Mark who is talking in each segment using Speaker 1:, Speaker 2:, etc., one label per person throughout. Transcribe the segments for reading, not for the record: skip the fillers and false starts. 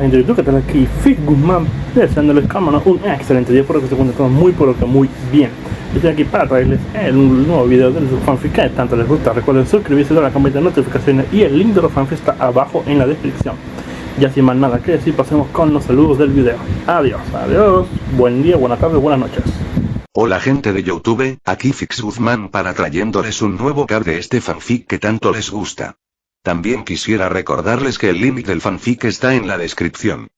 Speaker 1: gente de YouTube, que tal aquí Fit Guzmán, deseándoles cámara un excelente día, por que se encuentran todos muy pero que muy bien. Estoy aquí para traerles un nuevo video de su fanfic que tanto les gusta. Recuerden suscribirse, dar la campanita de notificaciones y el link de los fanfics está abajo en la descripción. Ya sin más nada que decir, pasemos con los saludos del video. Adiós, buen día, buenas tardes, buenas noches.
Speaker 2: Hola gente de YouTube, aquí Fix Guzmán para trayéndoles un nuevo cap de este fanfic que tanto les gusta. También quisiera recordarles que el link del fanfic está en la descripción.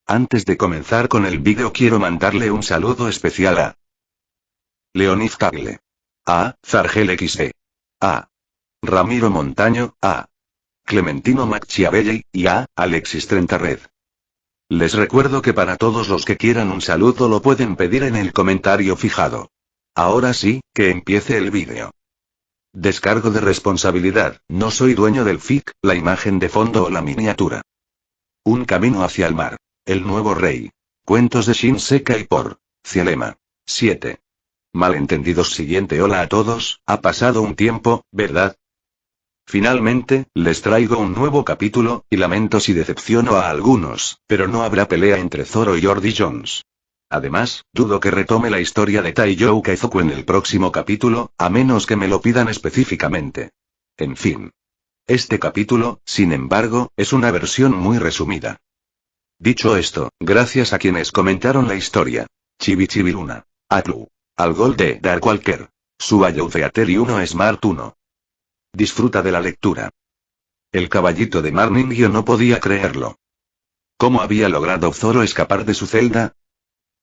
Speaker 2: Antes de comenzar con el vídeo quiero mandarle un saludo especial a Leonid Tagle, a Zargel XE, a Ramiro Montaño, a Clementino Machiavelli, y a Alexis Trentared. Les recuerdo que para todos los que quieran un saludo lo pueden pedir en el comentario fijado. Ahora sí, que empiece el vídeo. Descargo de responsabilidad, no soy dueño del fic, la imagen de fondo o la miniatura. Un camino hacia el mar. El nuevo rey. Cuentos de Shinsekai por Cielema. 7. Malentendidos. Siguiente. Hola a todos, ha pasado un tiempo, ¿verdad? Finalmente, les traigo un nuevo capítulo, y lamento si decepciono a algunos, pero no habrá pelea entre Zoro y Jordi Jones. Además, dudo que retome la historia de Taiyou Kaizoku en el próximo capítulo, a menos que me lo pidan específicamente. En fin. Este capítulo, sin embargo, es una versión muy resumida. Dicho esto, gracias a quienes comentaron la historia. Chibi-Chibi-Luna, Atlu, Algol de Dark Walker, Subayo Theater y 1 Smart 1. Disfruta de la lectura. El caballito de Mar Ningyo no podía creerlo. ¿Cómo había logrado Zoro escapar de su celda?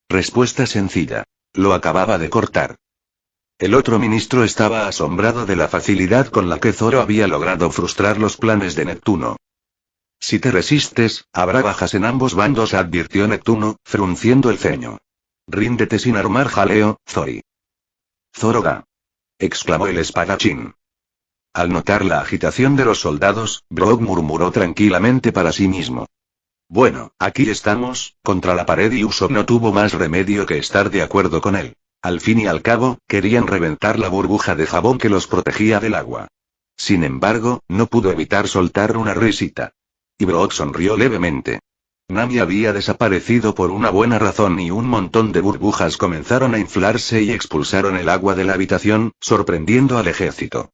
Speaker 2: Respuesta sencilla. Lo acababa de cortar. El otro ministro estaba asombrado de la facilidad con la que Zoro había logrado frustrar los planes de Neptuno. Si te resistes, habrá bajas en ambos bandos, advirtió Neptuno, frunciendo el ceño. Ríndete sin armar jaleo, Zori. Zoro-ga, exclamó el espadachín. Al notar la agitación de los soldados, Brock murmuró tranquilamente para sí mismo. Bueno, aquí estamos, contra la pared, y Usopp no tuvo más remedio que estar de acuerdo con él. Al fin y al cabo, querían reventar la burbuja de jabón que los protegía del agua. Sin embargo, no pudo evitar soltar una risita. Y Brock sonrió levemente. Nami había desaparecido por una buena razón y un montón de burbujas comenzaron a inflarse y expulsaron el agua de la habitación, sorprendiendo al ejército.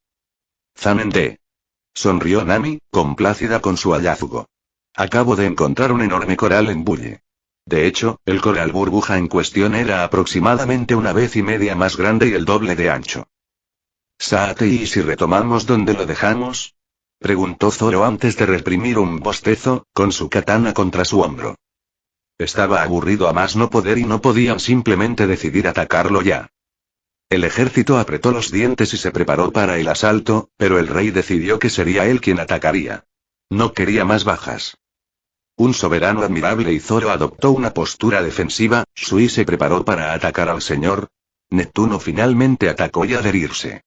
Speaker 2: Zanende. Sonrió Nami, complacida con su hallazgo. Acabo de encontrar un enorme coral en Bulle. De hecho, el coral burbuja en cuestión era aproximadamente 1,5 veces más grande y el doble de ancho. Saate, ¿y si retomamos donde lo dejamos? Preguntó Zoro antes de reprimir un bostezo, con su katana contra su hombro. Estaba aburrido a más no poder y no podían simplemente decidir atacarlo ya. El ejército apretó los dientes y se preparó para el asalto, pero el rey decidió que sería él quien atacaría. No quería más bajas. Un soberano admirable, y Zoro adoptó una postura defensiva. Shui se preparó para atacar al señor. Neptuno finalmente atacó y adherirse.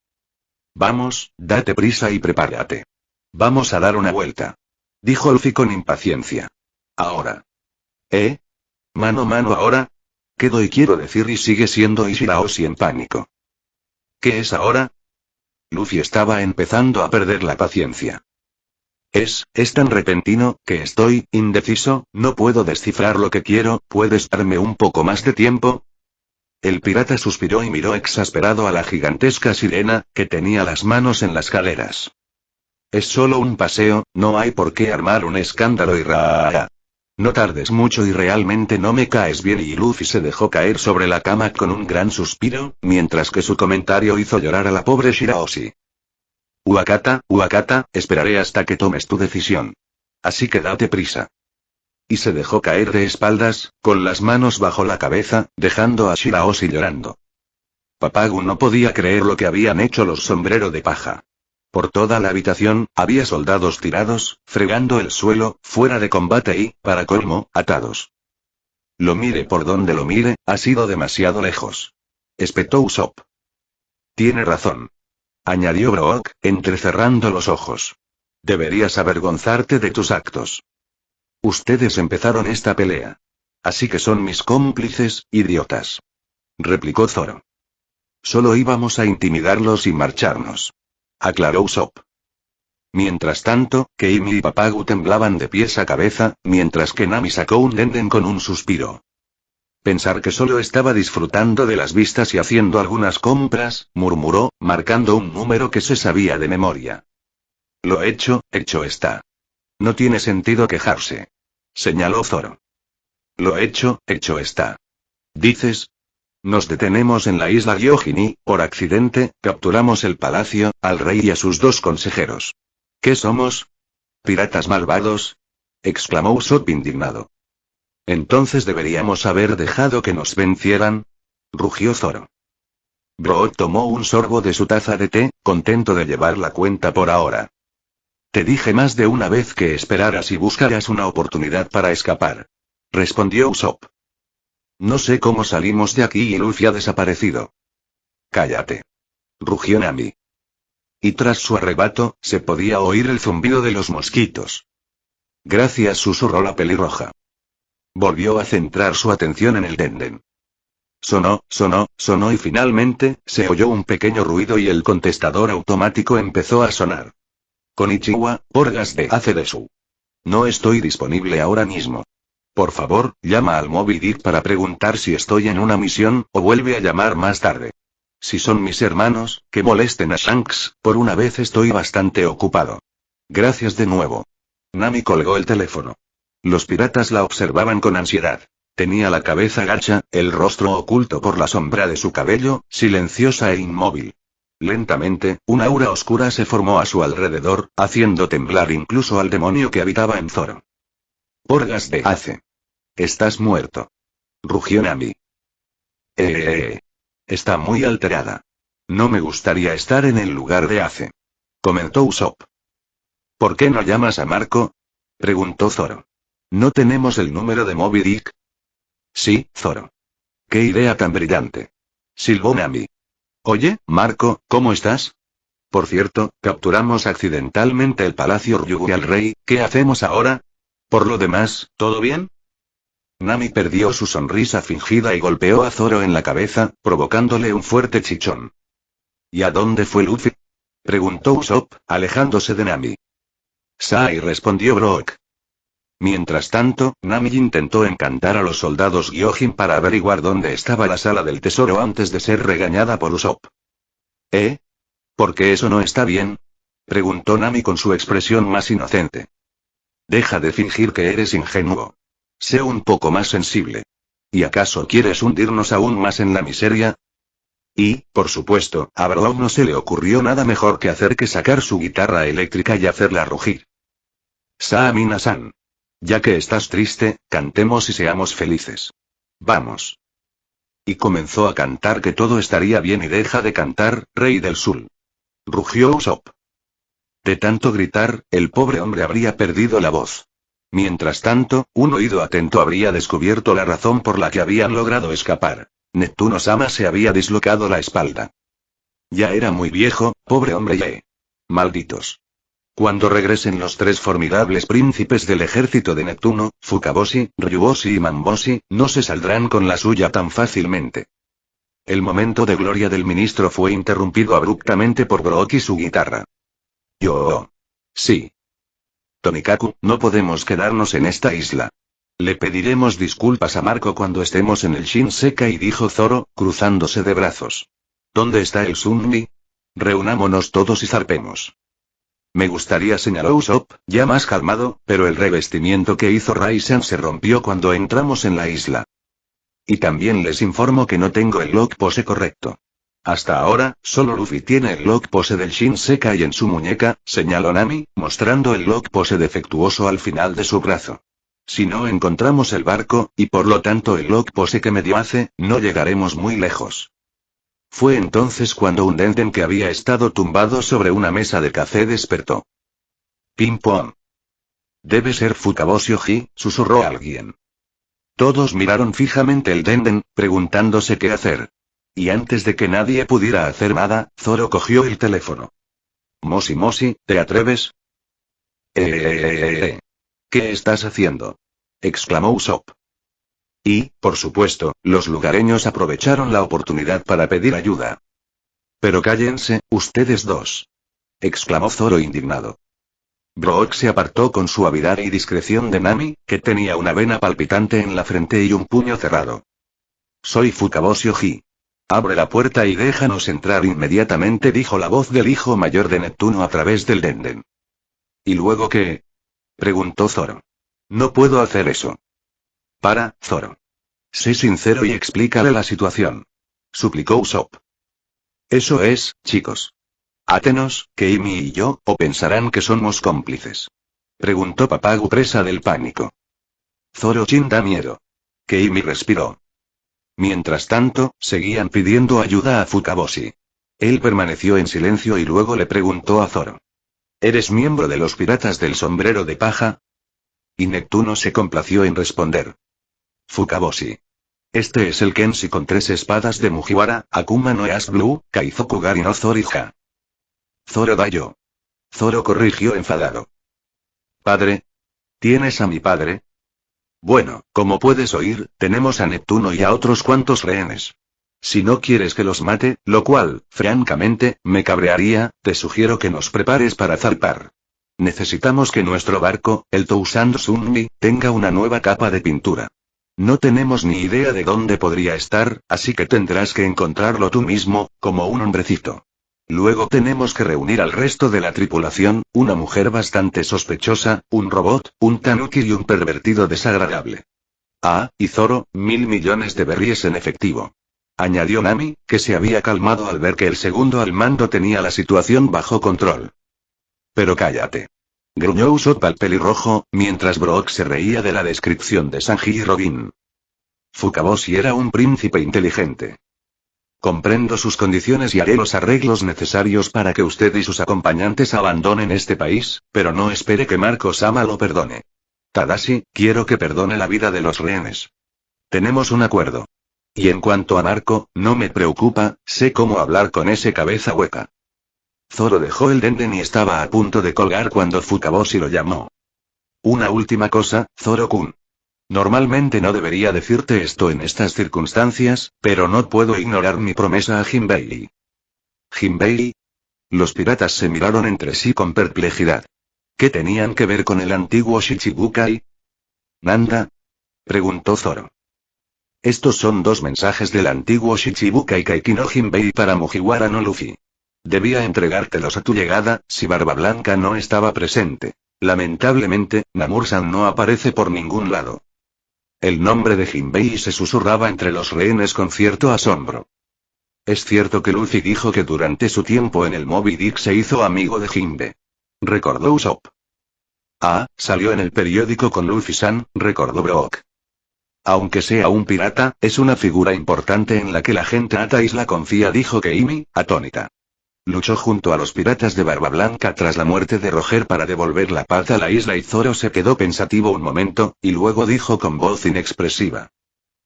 Speaker 2: Vamos, date prisa y prepárate. Vamos a dar una vuelta. Dijo Luffy con impaciencia. Ahora. Mano a mano ahora. ¿Qué doy quiero decir? Y sigue siendo Ishiraoshi en pánico. ¿Qué es ahora? Luffy estaba empezando a perder la paciencia. Es tan repentino, que estoy indeciso, no puedo descifrar lo que quiero. ¿Puedes darme un poco más de tiempo? El pirata suspiró y miró exasperado a la gigantesca sirena, que tenía las manos en las caderas. Es solo un paseo, no hay por qué armar un escándalo y No tardes mucho y realmente no me caes bien. Y Luffy se dejó caer sobre la cama con un gran suspiro, mientras que su comentario hizo llorar a la pobre Shirahoshi. Wakata, esperaré hasta que tomes tu decisión. Así que date prisa. Y se dejó caer de espaldas, con las manos bajo la cabeza, dejando a Shirahoshi llorando. Papagu no podía creer lo que habían hecho los sombrero de paja. Por toda la habitación, había soldados tirados, fregando el suelo, fuera de combate y, para colmo, atados. Lo mire por donde lo mire, ha sido demasiado lejos. Espetó Usopp. Tiene razón. Añadió Brock, entrecerrando los ojos. Deberías avergonzarte de tus actos. Ustedes empezaron esta pelea. Así que son mis cómplices, idiotas. Replicó Zoro. Solo íbamos a intimidarlos y marcharnos. Aclaró Usopp. Mientras tanto, Keimi y Papagu temblaban de pies a cabeza, mientras que Nami sacó un denden con un suspiro. Pensar que solo estaba disfrutando de las vistas y haciendo algunas compras, murmuró, marcando un número que se sabía de memoria. Lo hecho está. No tiene sentido quejarse. Señaló Zoro. Lo hecho está. ¿Dices? Nos detenemos en la isla Gyojin y, por accidente, capturamos el palacio, al rey y a sus 2 consejeros. ¿Qué somos? ¿Piratas malvados? Exclamó Usopp indignado. Entonces deberíamos haber dejado que nos vencieran, rugió Zoro. Brook tomó un sorbo de su taza de té, contento de llevar la cuenta por ahora. Te dije más de una vez que esperaras y buscaras una oportunidad para escapar, respondió Usopp. No sé cómo salimos de aquí y Luffy ha desaparecido. Cállate, rugió Nami. Y tras su arrebato, se podía oír el zumbido de los mosquitos. Gracias, susurró la pelirroja. Volvió a centrar su atención en el denden. Sonó y finalmente, se oyó un pequeño ruido y el contestador automático empezó a sonar. Konnichiwa, Porgas de Aceresu. No estoy disponible ahora mismo. Por favor, llama al Moby Dick para preguntar si estoy en una misión, o vuelve a llamar más tarde. Si son mis hermanos, que molesten a Shanks, por una vez estoy bastante ocupado. Gracias de nuevo. Nami colgó el teléfono. Los piratas la observaban con ansiedad. Tenía la cabeza gacha, el rostro oculto por la sombra de su cabello, silenciosa e inmóvil. Lentamente, un aura oscura se formó a su alrededor, haciendo temblar incluso al demonio que habitaba en Zoro. Porgas de Ace. Estás muerto, rugió Nami. Está muy alterada. No me gustaría estar en el lugar de Ace, comentó Usopp. ¿Por qué no llamas a Marco? Preguntó Zoro. ¿No tenemos el número de Moby Dick? Sí, Zoro. ¡Qué idea tan brillante! Silbó Nami. Oye, Marco, ¿cómo estás? Por cierto, capturamos accidentalmente el palacio Ryugu al rey, ¿qué hacemos ahora? Por lo demás, ¿todo bien? Nami perdió su sonrisa fingida y golpeó a Zoro en la cabeza, provocándole un fuerte chichón. ¿Y a dónde fue Luffy? Preguntó Usopp, alejándose de Nami. Sai, respondió Brook. Mientras tanto, Nami intentó encantar a los soldados Gyojin para averiguar dónde estaba la sala del tesoro antes de ser regañada por Usopp. ¿Por qué eso no está bien? Preguntó Nami con su expresión más inocente. Deja de fingir que eres ingenuo. Sé un poco más sensible. ¿Y acaso quieres hundirnos aún más en la miseria? Y, por supuesto, a Brook no se le ocurrió nada mejor que hacer que sacar su guitarra eléctrica y hacerla rugir. Samina-san. Ya que estás triste, cantemos y seamos felices. Vamos. Y comenzó a cantar que todo estaría bien y deja de cantar, Rey del Sur. Rugió Usopp. De tanto gritar, el pobre hombre habría perdido la voz. Mientras tanto, un oído atento habría descubierto la razón por la que habían logrado escapar. Neptuno-sama se había dislocado la espalda. Ya era muy viejo, pobre hombre. Malditos. Cuando regresen los 3 formidables príncipes del ejército de Neptuno, Fukaboshi, Ryuboshi y Mamboshi, no se saldrán con la suya tan fácilmente. El momento de gloria del ministro fue interrumpido abruptamente por Brook y su guitarra. Sí. Tomikaku, no podemos quedarnos en esta isla. Le pediremos disculpas a Marco cuando estemos en el Shinsekai, dijo Zoro, cruzándose de brazos. ¿Dónde está el Sunmi? Reunámonos todos y zarpemos. Me gustaría, señaló Usopp, ya más calmado, pero el revestimiento que hizo Raisen se rompió cuando entramos en la isla. Y también les informo que no tengo el lock pose correcto. Hasta ahora, solo Luffy tiene el lock pose del Shinsekai en su muñeca, señaló Nami, mostrando el lock pose defectuoso al final de su brazo. Si no encontramos el barco, y por lo tanto el lock pose que me dio Ace, no llegaremos muy lejos. Fue entonces cuando un denden que había estado tumbado sobre una mesa de café despertó. Pim pom. Debe ser Fukaboshi Oji, susurró alguien. Todos miraron fijamente el denden, preguntándose qué hacer. Y antes de que nadie pudiera hacer nada, Zoro cogió el teléfono. Moshi, ¿te atreves? ¿Qué estás haciendo? Exclamó Usopp. Y, por supuesto, los lugareños aprovecharon la oportunidad para pedir ayuda. Pero cállense, ustedes dos. Exclamó Zoro indignado. Brook se apartó con suavidad y discreción de Nami, que tenía una vena palpitante en la frente y un puño cerrado. Soy Fukaboshi Oji. Abre la puerta y déjanos entrar inmediatamente, dijo la voz del hijo mayor de Neptuno a través del Denden. ¿Y luego qué? Preguntó Zoro. No puedo hacer eso. Para, Zoro. Sé sincero y explícale la situación. Suplicó Usopp. Eso es, chicos. Átenos, Keimi y yo, o pensarán que somos cómplices. Preguntó Papagu, presa del pánico. Zoro-chin da miedo. Keimi respiró. Mientras tanto, seguían pidiendo ayuda a Fukaboshi. Él permaneció en silencio y luego le preguntó a Zoro. ¿Eres miembro de los piratas del sombrero de paja? Y Neptuno se complació en responder. Fukaboshi. Este es el Kenshi con 3 espadas de Mugiwara, Akuma no Ash Blue, Kaizoku Gari no Zorija. Zoro Dayo. Zoro corrigió enfadado. ¿Padre? ¿Tienes a mi padre? Bueno, como puedes oír, tenemos a Neptuno y a otros cuantos rehenes. Si no quieres que los mate, lo cual, francamente, me cabrearía, te sugiero que nos prepares para zarpar. Necesitamos que nuestro barco, el Tousand Sunmi, tenga una nueva capa de pintura. No tenemos ni idea de dónde podría estar, así que tendrás que encontrarlo tú mismo, como un hombrecito. Luego tenemos que reunir al resto de la tripulación, una mujer bastante sospechosa, un robot, un tanuki y un pervertido desagradable. Ah, y Zoro, 1000 millones de berries en efectivo. Añadió Nami, que se había calmado al ver que el segundo al mando tenía la situación bajo control. Pero cállate. Gruñó Usopp al pelirrojo, mientras Brook se reía de la descripción de Sanji y Robin. Fukaboshi era un príncipe inteligente. Comprendo sus condiciones y haré los arreglos necesarios para que usted y sus acompañantes abandonen este país, pero no espere que Marco-sama lo perdone. Tadashi, quiero que perdone la vida de los rehenes. Tenemos un acuerdo. Y en cuanto a Marco, no me preocupa, sé cómo hablar con ese cabeza hueca. Zoro dejó el Denden y estaba a punto de colgar cuando Fukaboshi lo llamó. Una última cosa, Zoro-kun. Normalmente no debería decirte esto en estas circunstancias, pero no puedo ignorar mi promesa a Jinbei. ¿Jinbei? Los piratas se miraron entre sí con perplejidad. ¿Qué tenían que ver con el antiguo Shichibukai? ¿Nanda? Preguntó Zoro. Estos son 2 mensajes del antiguo Shichibukai Kaiki no Jinbei para Mugiwara no Luffy. Debía entregártelos a tu llegada, si Barba Blanca no estaba presente. Lamentablemente, Namur-san no aparece por ningún lado. El nombre de Jinbei se susurraba entre los rehenes con cierto asombro. Es cierto que Luffy dijo que durante su tiempo en el Moby Dick se hizo amigo de Jinbe. Recordó Usopp. Ah, salió en el periódico con Luffy-san, recordó Brook. Aunque sea un pirata, es una figura importante en la que la gente Ata Isla confía, dijo Keimi, atónita. Luchó junto a los piratas de Barba Blanca tras la muerte de Roger para devolver la paz a la isla y Zoro se quedó pensativo un momento, y luego dijo con voz inexpresiva.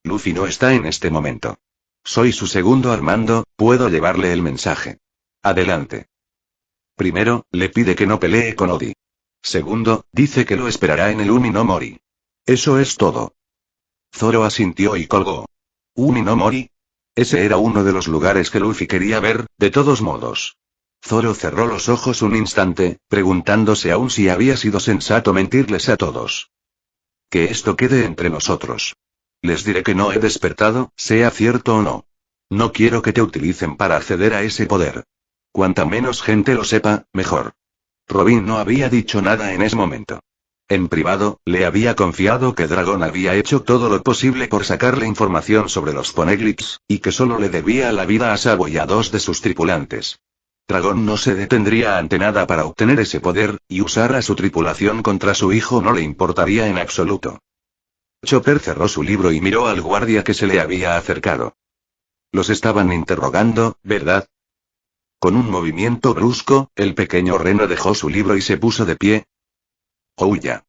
Speaker 2: Luffy no está en este momento. Soy su segundo al mando, puedo llevarle el mensaje. Adelante. Primero, le pide que no pelee con Odi. Segundo, dice que lo esperará en el Umi no Mori. Eso es todo. Zoro asintió y colgó. ¿Umi no Mori? Ese era uno de los lugares que Luffy quería ver, de todos modos. Zoro cerró los ojos un instante, preguntándose aún si había sido sensato mentirles a todos. Que esto quede entre nosotros. Les diré que no he despertado, sea cierto o no. No quiero que te utilicen para acceder a ese poder. Cuanta menos gente lo sepa, mejor. Robin no había dicho nada en ese momento. En privado, le había confiado que Dragon había hecho todo lo posible por sacarle información sobre los Poneglyphs, y que solo le debía la vida a Sabo y a 2 de sus tripulantes. Dragon no se detendría ante nada para obtener ese poder, y usar a su tripulación contra su hijo no le importaría en absoluto. Chopper cerró su libro y miró al guardia que se le había acercado. Los estaban interrogando, ¿verdad? Con un movimiento brusco, el pequeño reno dejó su libro y se puso de pie. ¡Ouya!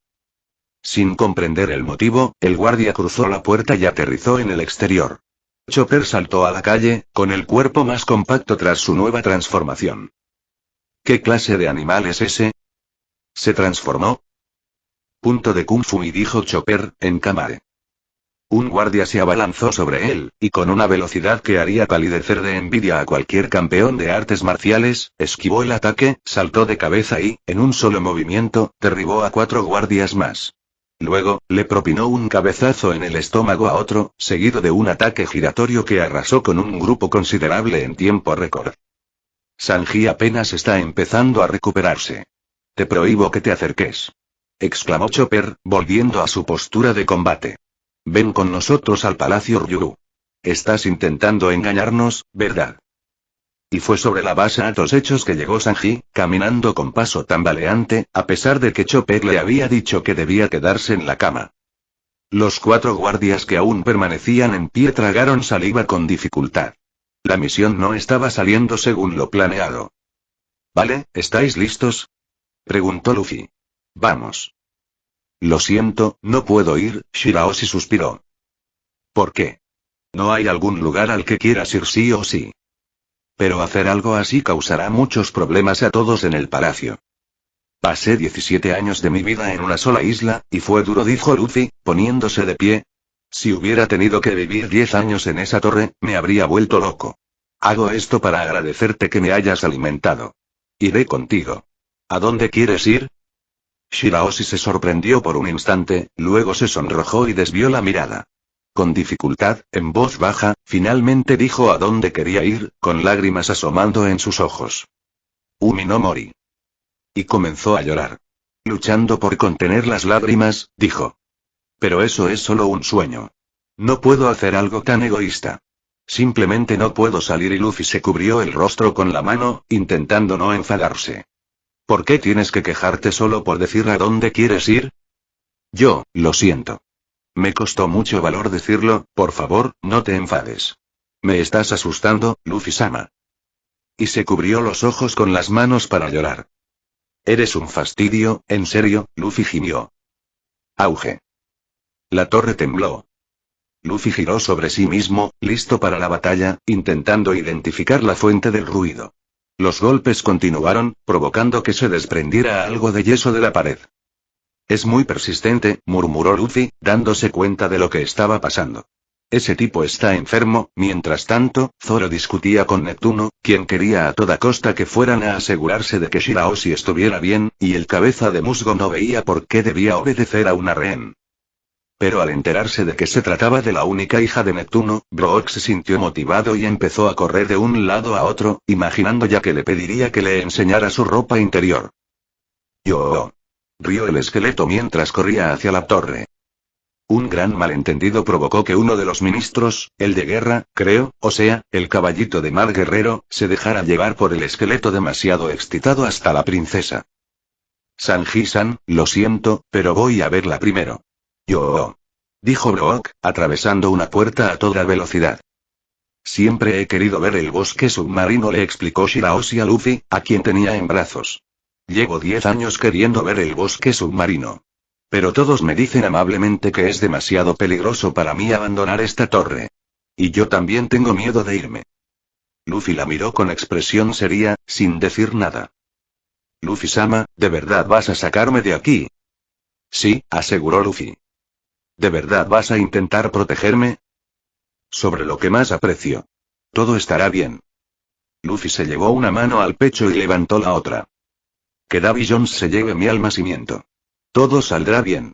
Speaker 2: Sin comprender el motivo, el guardia cruzó la puerta y aterrizó en el exterior. Chopper saltó a la calle, con el cuerpo más compacto tras su nueva transformación. ¿Qué clase de animal es ese? ¿Se transformó? Punto de Kung Fu, y dijo Chopper, en cámara. Un guardia se abalanzó sobre él, y con una velocidad que haría palidecer de envidia a cualquier campeón de artes marciales, esquivó el ataque, saltó de cabeza y, en un solo movimiento, derribó a 4 guardias más. Luego, le propinó un cabezazo en el estómago a otro, seguido de un ataque giratorio que arrasó con un grupo considerable en tiempo récord. Sanji apenas está empezando a recuperarse. Te prohíbo que te acerques, exclamó Chopper, volviendo a su postura de combate. Ven con nosotros al Palacio Ryū. Estás intentando engañarnos, ¿verdad? Y fue sobre la base a los hechos que llegó Sanji, caminando con paso tambaleante, a pesar de que Chopper le había dicho que debía quedarse en la cama. Los 4 guardias que aún permanecían en pie tragaron saliva con dificultad. La misión no estaba saliendo según lo planeado. ¿Vale, estáis listos?, preguntó Luffy. Vamos. Lo siento, no puedo ir, Shirahoshi suspiró. ¿Por qué? ¿No hay algún lugar al que quieras ir sí o sí? Pero hacer algo así causará muchos problemas a todos en el palacio. Pasé 17 años de mi vida en una sola isla, y fue duro, dijo Luffy, poniéndose de pie. Si hubiera tenido que vivir 10 años en esa torre, me habría vuelto loco. Hago esto para agradecerte que me hayas alimentado. Iré contigo. ¿A dónde quieres ir? Shirahoshi se sorprendió por un instante, luego se sonrojó y desvió la mirada. Con dificultad, en voz baja, finalmente dijo a dónde quería ir, con lágrimas asomando en sus ojos. Umi no Mori. Y comenzó a llorar. Luchando por contener las lágrimas, dijo. Pero eso es solo un sueño. No puedo hacer algo tan egoísta. Simplemente no puedo salir, y Luffy se cubrió el rostro con la mano, intentando no enfadarse. ¿Por qué tienes que quejarte solo por decir a dónde quieres ir? Yo, lo siento. Me costó mucho valor decirlo, por favor, no te enfades. Me estás asustando, Luffy-sama. Y se cubrió los ojos con las manos para llorar. Eres un fastidio, en serio, Luffy gimió. Auge. La torre tembló. Luffy giró sobre sí mismo, listo para la batalla, intentando identificar la fuente del ruido. Los golpes continuaron, provocando que se desprendiera algo de yeso de la pared. Es muy persistente, murmuró Luffy, dándose cuenta de lo que estaba pasando. Ese tipo está enfermo. Mientras tanto, Zoro discutía con Neptuno, quien quería a toda costa que fueran a asegurarse de que Shirahoshi estuviera bien, y el cabeza de musgo no veía por qué debía obedecer a una rehén. Pero al enterarse de que se trataba de la única hija de Neptuno, Brook se sintió motivado y empezó a correr de un lado a otro, imaginando ya que le pediría que le enseñara su ropa interior. ¡Yo! Rió el esqueleto mientras corría hacia la torre. Un gran malentendido provocó que uno de los ministros, el de guerra, creo, o sea, el caballito de mar guerrero, se dejara llevar por el esqueleto demasiado excitado hasta la princesa. Sanji-san, lo siento, pero voy a verla primero. Yo, dijo Brook, atravesando una puerta a toda velocidad. Siempre he querido ver el bosque submarino, le explicó Shirahoshi a Luffy, a quien tenía en brazos. Llevo 10 años queriendo ver el bosque submarino. Pero todos me dicen amablemente que es demasiado peligroso para mí abandonar esta torre. Y yo también tengo miedo de irme. Luffy la miró con expresión seria, sin decir nada. Luffy-sama, ¿de verdad vas a sacarme de aquí? Sí, aseguró Luffy. ¿De verdad vas a intentar protegerme? Sobre lo que más aprecio. Todo estará bien. Luffy se llevó una mano al pecho y levantó la otra. Que Davy Jones se lleve mi almacenamiento. Todo saldrá bien.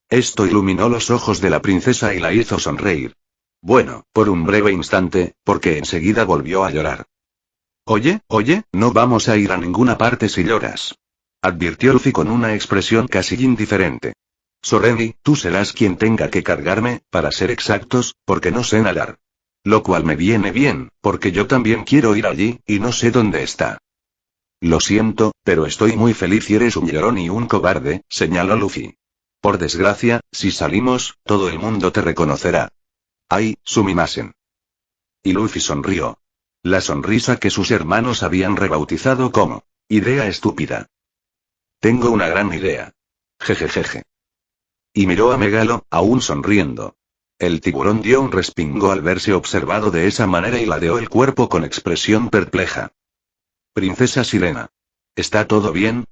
Speaker 2: Esto iluminó los ojos de la princesa y la hizo sonreír. Bueno, por un breve instante, porque enseguida volvió a llorar. Oye, no vamos a ir a ninguna parte si lloras. Advirtió Luffy con una expresión casi indiferente. Sorengi, tú serás quien tenga que cargarme, para ser exactos, porque no sé nadar. Lo cual me viene bien, porque yo también quiero ir allí, y no sé dónde está. Lo siento, pero estoy muy feliz y eres un llorón y un cobarde, señaló Luffy. Por desgracia, si salimos, todo el mundo te reconocerá. Ay, Sumimasen. Y Luffy sonrió. La sonrisa que sus hermanos habían rebautizado como idea estúpida. Tengo una gran idea. Jejejeje. Y miró a Megalo, aún sonriendo. El tiburón dio un respingo al verse observado de esa manera y ladeó el cuerpo con expresión perpleja. Princesa Sirena. ¿Está todo bien?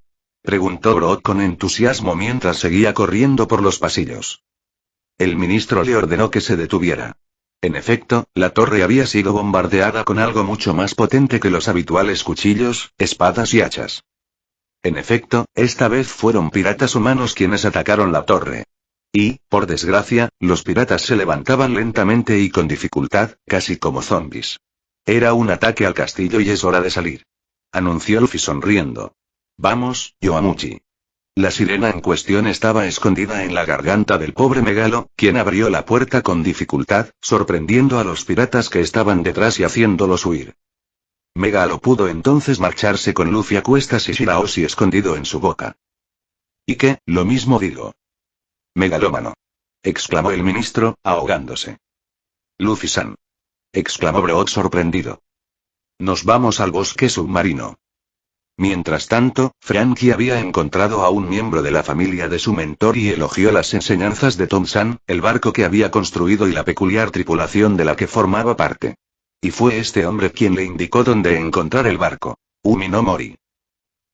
Speaker 2: Preguntó Brook con entusiasmo mientras seguía corriendo por los pasillos. El ministro le ordenó que se detuviera. En efecto, la torre había sido bombardeada con algo mucho más potente que los habituales cuchillos, espadas y hachas. En efecto, esta vez fueron piratas humanos quienes atacaron la torre. Y, por desgracia, los piratas se levantaban lentamente y con dificultad, casi como zombies. Era un ataque al castillo y es hora de salir, anunció Luffy sonriendo. Vamos, Yoamuchi. La sirena en cuestión estaba escondida en la garganta del pobre Megalo, quien abrió la puerta con dificultad, sorprendiendo a los piratas que estaban detrás y haciéndolos huir. Megalo pudo entonces marcharse con Luffy a cuestas y Shirahoshi escondido en su boca. ¿Y qué? Lo mismo digo. Megalómano, exclamó el ministro, ahogándose. Luffy-san, exclamó Brook sorprendido. Nos vamos al bosque submarino. Mientras tanto, Frankie había encontrado a un miembro de la familia de su mentor y elogió las enseñanzas de Tom-san, el barco que había construido y la peculiar tripulación de la que formaba parte. Y fue este hombre quien le indicó dónde encontrar el barco. Umi no Mori.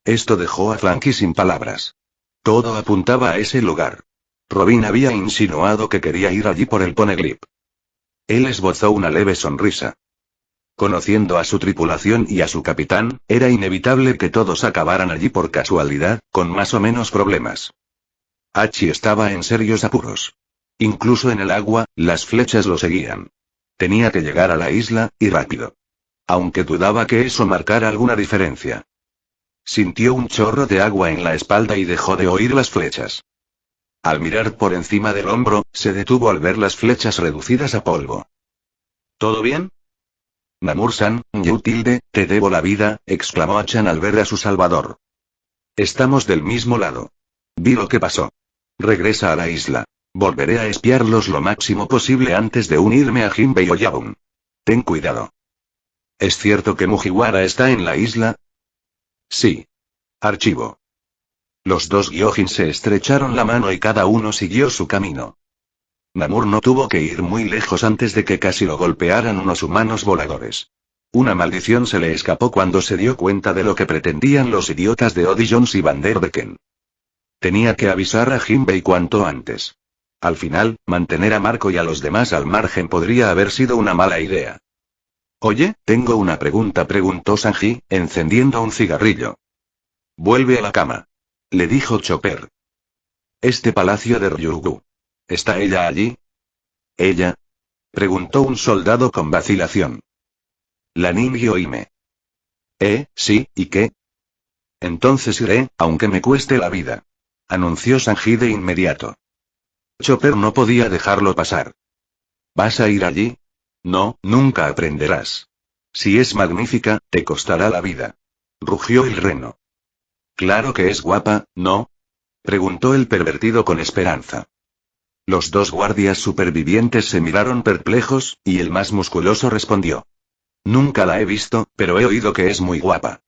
Speaker 2: Esto dejó a Frankie sin palabras. Todo apuntaba a ese lugar. Robin había insinuado que quería ir allí por el Poneglyph. Él esbozó una leve sonrisa. Conociendo a su tripulación y a su capitán, era inevitable que todos acabaran allí por casualidad, con más o menos problemas. Hachi estaba en serios apuros. Incluso en el agua, las flechas lo seguían. Tenía que llegar a la isla, y rápido. Aunque dudaba que eso marcara alguna diferencia. Sintió un chorro de agua en la espalda y dejó de oír las flechas. Al mirar por encima del hombro, se detuvo al ver las flechas reducidas a polvo. ¿Todo bien? Namur-san, Yutilde, te debo la vida, exclamó Achan al ver a su salvador. Estamos del mismo lado. Vi lo que pasó. Regresa a la isla. Volveré a espiarlos lo máximo posible antes de unirme a Jinbei o Yaun. Ten cuidado. ¿Es cierto que Mugiwara está en la isla? Sí. Archivo. Los dos Gyojin se estrecharon la mano y cada uno siguió su camino. Namur no tuvo que ir muy lejos antes de que casi lo golpearan unos humanos voladores. Una maldición se le escapó cuando se dio cuenta de lo que pretendían los idiotas de Oddie Jones y Van der Decken. Tenía que avisar a Jinbei cuanto antes. Al final, mantener a Marco y a los demás al margen podría haber sido una mala idea. Oye, tengo una pregunta, preguntó Sanji, encendiendo un cigarrillo. Vuelve a la cama, le dijo Chopper. Este palacio de Ryugu. ¿Está ella allí? ¿Ella? Preguntó un soldado con vacilación. La ninja Oime. Sí, ¿y qué? Entonces iré, aunque me cueste la vida, anunció Sanji de inmediato. Chopper no podía dejarlo pasar. ¿Vas a ir allí? No, nunca aprenderás. Si es magnífica, te costará la vida, rugió el reno. Claro que es guapa, ¿no? Preguntó el pervertido con esperanza. Los dos guardias supervivientes se miraron perplejos, y el más musculoso respondió. Nunca la he visto, pero he oído que es muy guapa.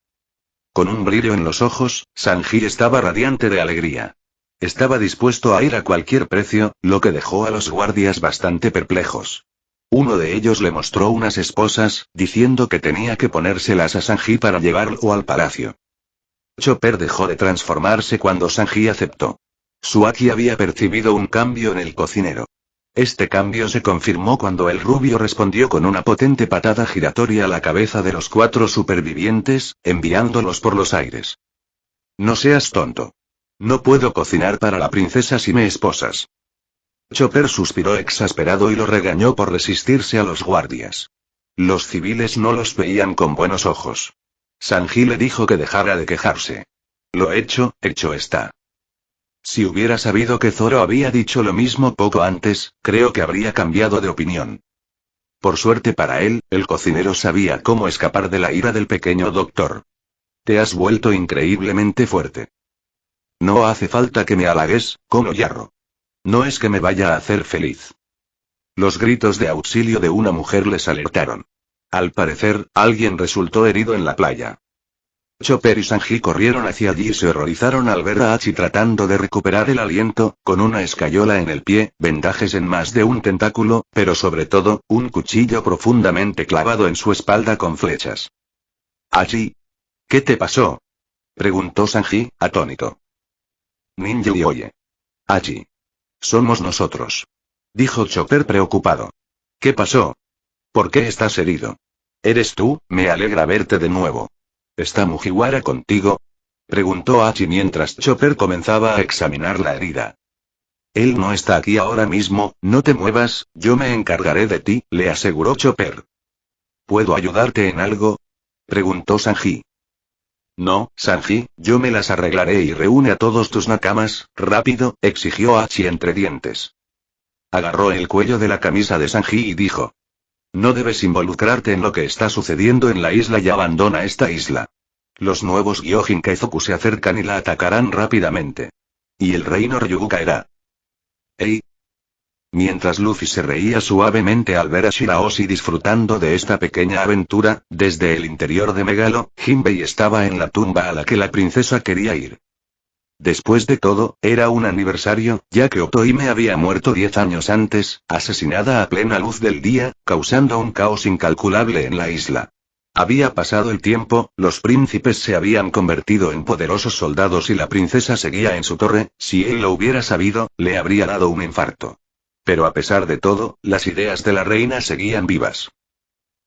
Speaker 2: Con un brillo en los ojos, Sanji estaba radiante de alegría. Estaba dispuesto a ir a cualquier precio, lo que dejó a los guardias bastante perplejos. Uno de ellos le mostró unas esposas, diciendo que tenía que ponérselas a Sanji para llevarlo al palacio. Chopper dejó de transformarse cuando Sanji aceptó. Suaki había percibido un cambio en el cocinero. Este cambio se confirmó cuando el rubio respondió con una potente patada giratoria a la cabeza de los 4 supervivientes, enviándolos por los aires. No seas tonto. No puedo cocinar para la princesa si me esposas. Chopper suspiró exasperado y lo regañó por resistirse a los guardias. Los civiles no los veían con buenos ojos. Sanji le dijo que dejara de quejarse. Lo hecho está. Si hubiera sabido que Zoro había dicho lo mismo poco antes, creo que habría cambiado de opinión. Por suerte para él, el cocinero sabía cómo escapar de la ira del pequeño doctor. Te has vuelto increíblemente fuerte. No hace falta que me halagues, Kono Yarro. No es que me vaya a hacer feliz. Los gritos de auxilio de una mujer les alertaron. Al parecer, alguien resultó herido en la playa. Chopper y Sanji corrieron hacia allí y se horrorizaron al ver a Hachi tratando de recuperar el aliento, con una escayola en el pie, vendajes en más de un tentáculo, pero sobre todo, un cuchillo profundamente clavado en su espalda con flechas. «Hachi, ¿qué te pasó?», preguntó Sanji, atónito. «Ninja y oye. Hachi. Somos nosotros. dijo Chopper preocupado. ¿Qué pasó? ¿Por qué estás herido? ¿Eres tú? Me alegra verte de nuevo. ¿Está Mugiwara contigo? Preguntó Hachi mientras Chopper comenzaba a examinar la herida. Él no está aquí ahora mismo, no te muevas, yo me encargaré de ti, le aseguró Chopper. ¿Puedo ayudarte en algo? Preguntó Sanji. No, Sanji, yo me las arreglaré y reúne a todos tus nakamas, rápido, exigió Hachi entre dientes. Agarró el cuello de la camisa de Sanji y dijo. No debes involucrarte en lo que está sucediendo en la isla y abandona esta isla. Los nuevos Gyojin Kaizoku se acercan y la atacarán rápidamente. Y el reino Ryugu caerá. ¡Ey! Mientras Luffy se reía suavemente al ver a Shirahoshi disfrutando de esta pequeña aventura, desde el interior de Megalo, Jinbei estaba en la tumba a la que la princesa quería ir. Después de todo, era un aniversario, ya que Otohime había muerto 10 años antes, asesinada a plena luz del día, causando un caos incalculable en la isla. Había pasado el tiempo, los príncipes se habían convertido en poderosos soldados y la princesa seguía en su torre, si él lo hubiera sabido, le habría dado un infarto. Pero a pesar de todo, las ideas de la reina seguían vivas.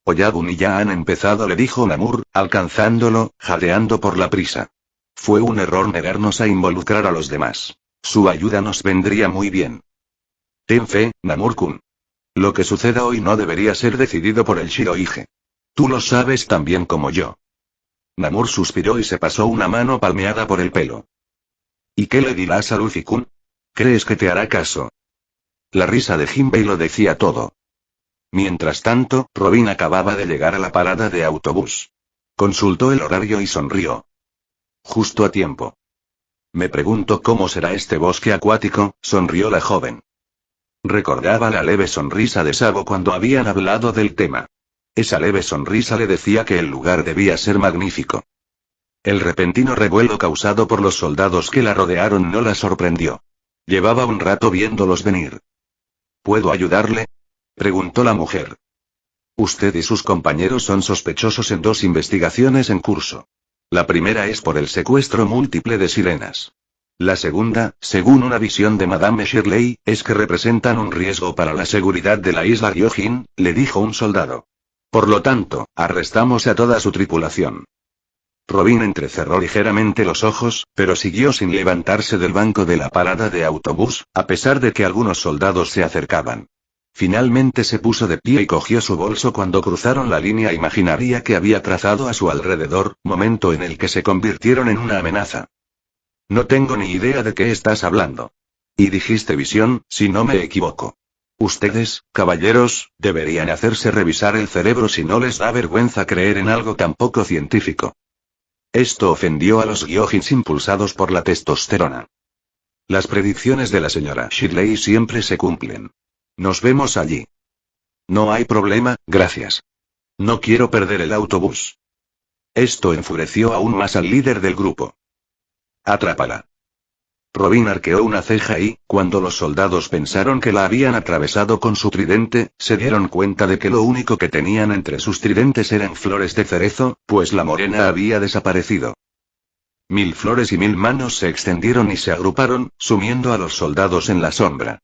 Speaker 2: Oyabun ya han empezado, le dijo Namur, alcanzándolo, jadeando por la prisa. Fue un error negarnos a involucrar a los demás. Su ayuda nos vendría muy bien. Ten fe, Namur-kun. Lo que suceda hoy no debería ser decidido por el Shirohige. Tú lo sabes tan bien como yo. Namur suspiró y se pasó una mano palmeada por el pelo. ¿Y qué le dirás a Luffy-kun? ¿Crees que te hará caso? La risa de Jinbei lo decía todo. Mientras tanto, Robin acababa de llegar a la parada de autobús. Consultó el horario y sonrió. Justo a tiempo. Me pregunto cómo será este bosque acuático, sonrió la joven. Recordaba la leve sonrisa de Sabo cuando habían hablado del tema. Esa leve sonrisa le decía que el lugar debía ser magnífico. El repentino revuelo causado por los soldados que la rodearon no la sorprendió. Llevaba un rato viéndolos venir. ¿Puedo ayudarle? Preguntó la mujer. Usted y sus compañeros son sospechosos en 2 investigaciones en curso. La primera es por el secuestro múltiple de sirenas. La segunda, según una visión de Madame Shirley, es que representan un riesgo para la seguridad de la isla Gyojin, le dijo un soldado. Por lo tanto, arrestamos a toda su tripulación. Robin entrecerró ligeramente los ojos, pero siguió sin levantarse del banco de la parada de autobús, a pesar de que algunos soldados se acercaban. Finalmente se puso de pie y cogió su bolso cuando cruzaron la línea imaginaria que había trazado a su alrededor, momento en el que se convirtieron en una amenaza. No tengo ni idea de qué estás hablando. Y dijiste visión, si no me equivoco. Ustedes, caballeros, deberían hacerse revisar el cerebro si no les da vergüenza creer en algo tan poco científico. Esto ofendió a los Gyojins impulsados por la testosterona. Las predicciones de la señora Shirley siempre se cumplen. Nos vemos allí. No hay problema, gracias. No quiero perder el autobús. Esto enfureció aún más al líder del grupo. Atrápala. Robin arqueó una ceja y, cuando los soldados pensaron que la habían atravesado con su tridente, se dieron cuenta de que lo único que tenían entre sus tridentes eran flores de cerezo, pues la morena había desaparecido. 1000 flores y 1000 manos se extendieron y se agruparon, sumiendo a los soldados en la sombra.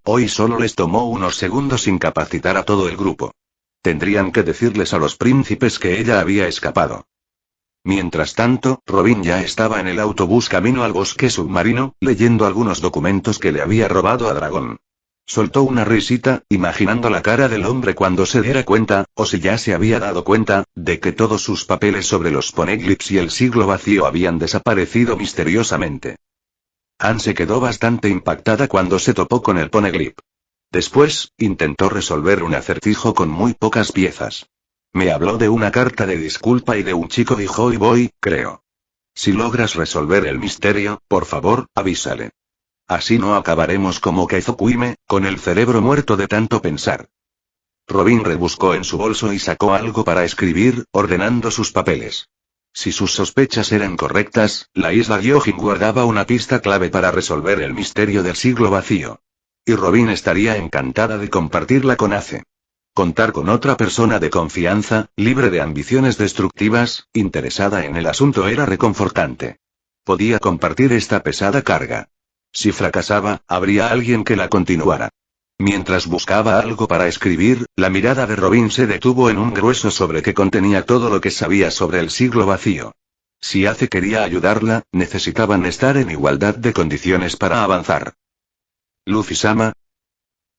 Speaker 2: Hoy solo les tomó unos segundos incapacitar a todo el grupo. Tendrían que decirles a los príncipes que ella había escapado. Mientras tanto, Robin ya estaba en el autobús camino al bosque submarino, leyendo algunos documentos que le había robado a Dragón. Soltó una risita, imaginando la cara del hombre cuando se diera cuenta, o si ya se había dado cuenta, de que todos sus papeles sobre los Poneglyphs y el siglo vacío habían desaparecido misteriosamente. Anne se quedó bastante impactada cuando se topó con el Poneglyph. Después, intentó resolver un acertijo con muy pocas piezas. Me habló de una carta de disculpa y de un chico de Joy Boy, creo. Si logras resolver el misterio, por favor, avísale. Así no acabaremos como Kaizokuime, con el cerebro muerto de tanto pensar. Robin rebuscó en su bolso y sacó algo para escribir, ordenando sus papeles. Si sus sospechas eran correctas, la isla Gyojin guardaba una pista clave para resolver el misterio del siglo vacío. Y Robin estaría encantada de compartirla con Ace. Contar con otra persona de confianza, libre de ambiciones destructivas, interesada en el asunto era reconfortante. Podía compartir esta pesada carga. Si fracasaba, habría alguien que la continuara. Mientras buscaba algo para escribir, la mirada de Robin se detuvo en un grueso sobre que contenía todo lo que sabía sobre el siglo vacío. Si Ace quería ayudarla, necesitaban estar en igualdad de condiciones para avanzar. ¿Luffy-sama?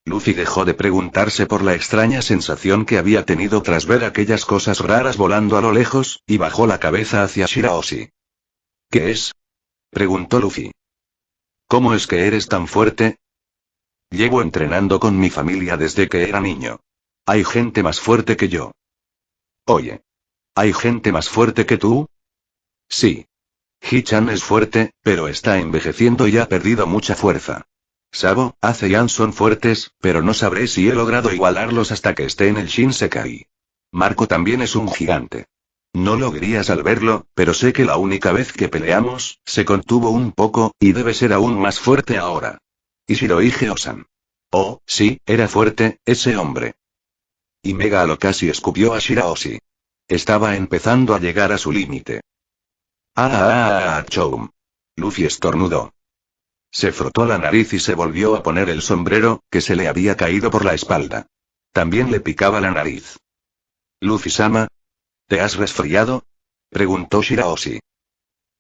Speaker 2: Luffy dejó de preguntarse por la extraña sensación que había tenido tras ver aquellas cosas raras volando a lo lejos, y bajó la cabeza hacia Shirahoshi. ¿Qué es? Preguntó Luffy. ¿Cómo es que eres tan fuerte? Llevo entrenando con mi familia desde que era niño. Hay gente más fuerte que yo. Oye. ¿Hay gente más fuerte que tú? Sí. Hichan es fuerte, pero está envejeciendo y ha perdido mucha fuerza. Sabo, Ace y An son fuertes, pero no sabré si he logrado igualarlos hasta que esté en el Shinsekai. Marco también es un gigante. No lo dirías al verlo, pero sé que la única vez que peleamos, se contuvo un poco, y debe ser aún más fuerte ahora. ¿Y Shirohige-osan? Oh, sí, era fuerte, ese hombre. Y Megalo casi escupió a Shirahoshi. Estaba empezando a llegar a su límite. Choum. Luffy estornudó. Se frotó la nariz y se volvió a poner el sombrero, que se le había caído por la espalda. También le picaba la nariz. Luffy-sama, ¿te has resfriado? Preguntó Shirahoshi.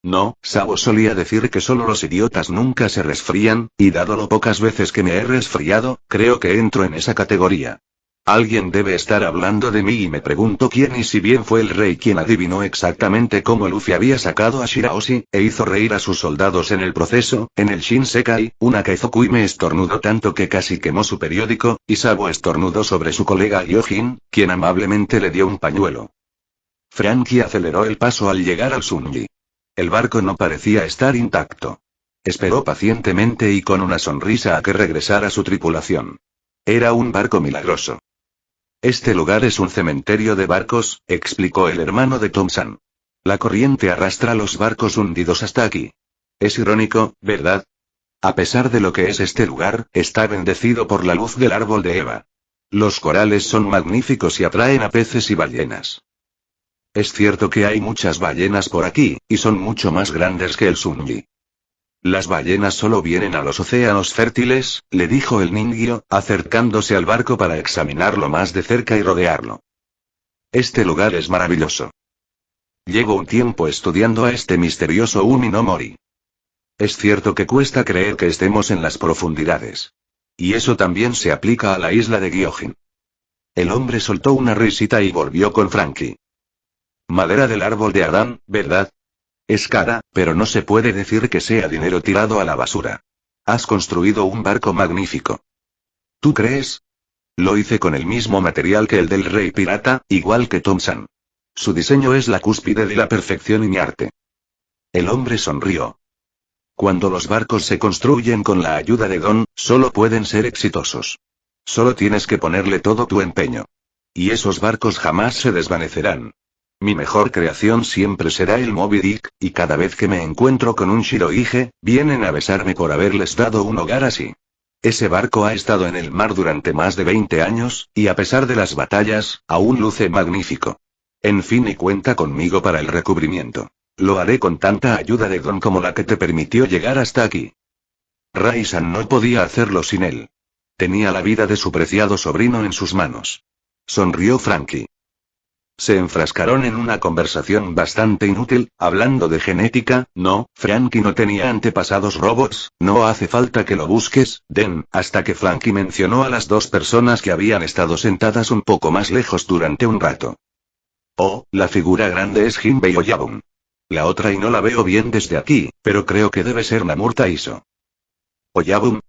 Speaker 2: No, Sabo solía decir que solo los idiotas nunca se resfrían, y dado lo pocas veces que me he resfriado, creo que entro en esa categoría. Alguien debe estar hablando de mí y me pregunto quién, y si bien fue el rey quien adivinó exactamente cómo Luffy había sacado a Shirahoshi, e hizo reír a sus soldados en el proceso, en el Shinsekai, una Kaizokuime estornudó tanto que casi quemó su periódico, y Sabo estornudó sobre su colega Gyojin, quien amablemente le dio un pañuelo. Franky aceleró el paso al llegar al Sunji. El barco no parecía estar intacto. Esperó pacientemente y con una sonrisa a que regresara su tripulación. Era un barco milagroso. Este lugar es un cementerio de barcos, explicó el hermano de Thompson. La corriente arrastra los barcos hundidos hasta aquí. Es irónico, ¿verdad? A pesar de lo que es este lugar, está bendecido por la luz del árbol de Eva. Los corales son magníficos y atraen a peces y ballenas. Es cierto que hay muchas ballenas por aquí, y son mucho más grandes que el Sunji. Las ballenas solo vienen a los océanos fértiles, le dijo el Ningyo, acercándose al barco para examinarlo más de cerca y rodearlo. Este lugar es maravilloso. Llevo un tiempo estudiando a este misterioso Umi no Mori. Es cierto que cuesta creer que estemos en las profundidades. Y eso también se aplica a la isla de Gyojin. El hombre soltó una risita y volvió con Franky. Madera del árbol de Adán, ¿verdad? Es cara, pero no se puede decir que sea dinero tirado a la basura. Has construido un barco magnífico. ¿Tú crees? Lo hice con el mismo material que el del rey pirata, igual que Thompson. Su diseño es la cúspide de la perfección y mi arte. El hombre sonrió. Cuando los barcos se construyen con la ayuda de Don, solo pueden ser exitosos. Solo tienes que ponerle todo tu empeño. Y esos barcos jamás se desvanecerán. Mi mejor creación siempre será el Moby Dick, y cada vez que me encuentro con un Shirohige, vienen a besarme por haberles dado un hogar así. Ese barco ha estado en el mar durante más de 20 años, y a pesar de las batallas, aún luce magnífico. En fin, y cuenta conmigo para el recubrimiento. Lo haré con tanta ayuda de Don como la que te permitió llegar hasta aquí. Raisan no podía hacerlo sin él. Tenía la vida de su preciado sobrino en sus manos. Sonrió Franky. Se enfrascaron en una conversación bastante inútil, hablando de genética. No, Franky no tenía antepasados robots, no hace falta que lo busques, Den, hasta que Franky mencionó a las dos personas que habían estado sentadas un poco más lejos durante un rato. Oh, la figura grande es Jinbei Oyabun. La otra y no la veo bien desde aquí, pero creo que debe ser Namur Taiso. ¿Oyabun?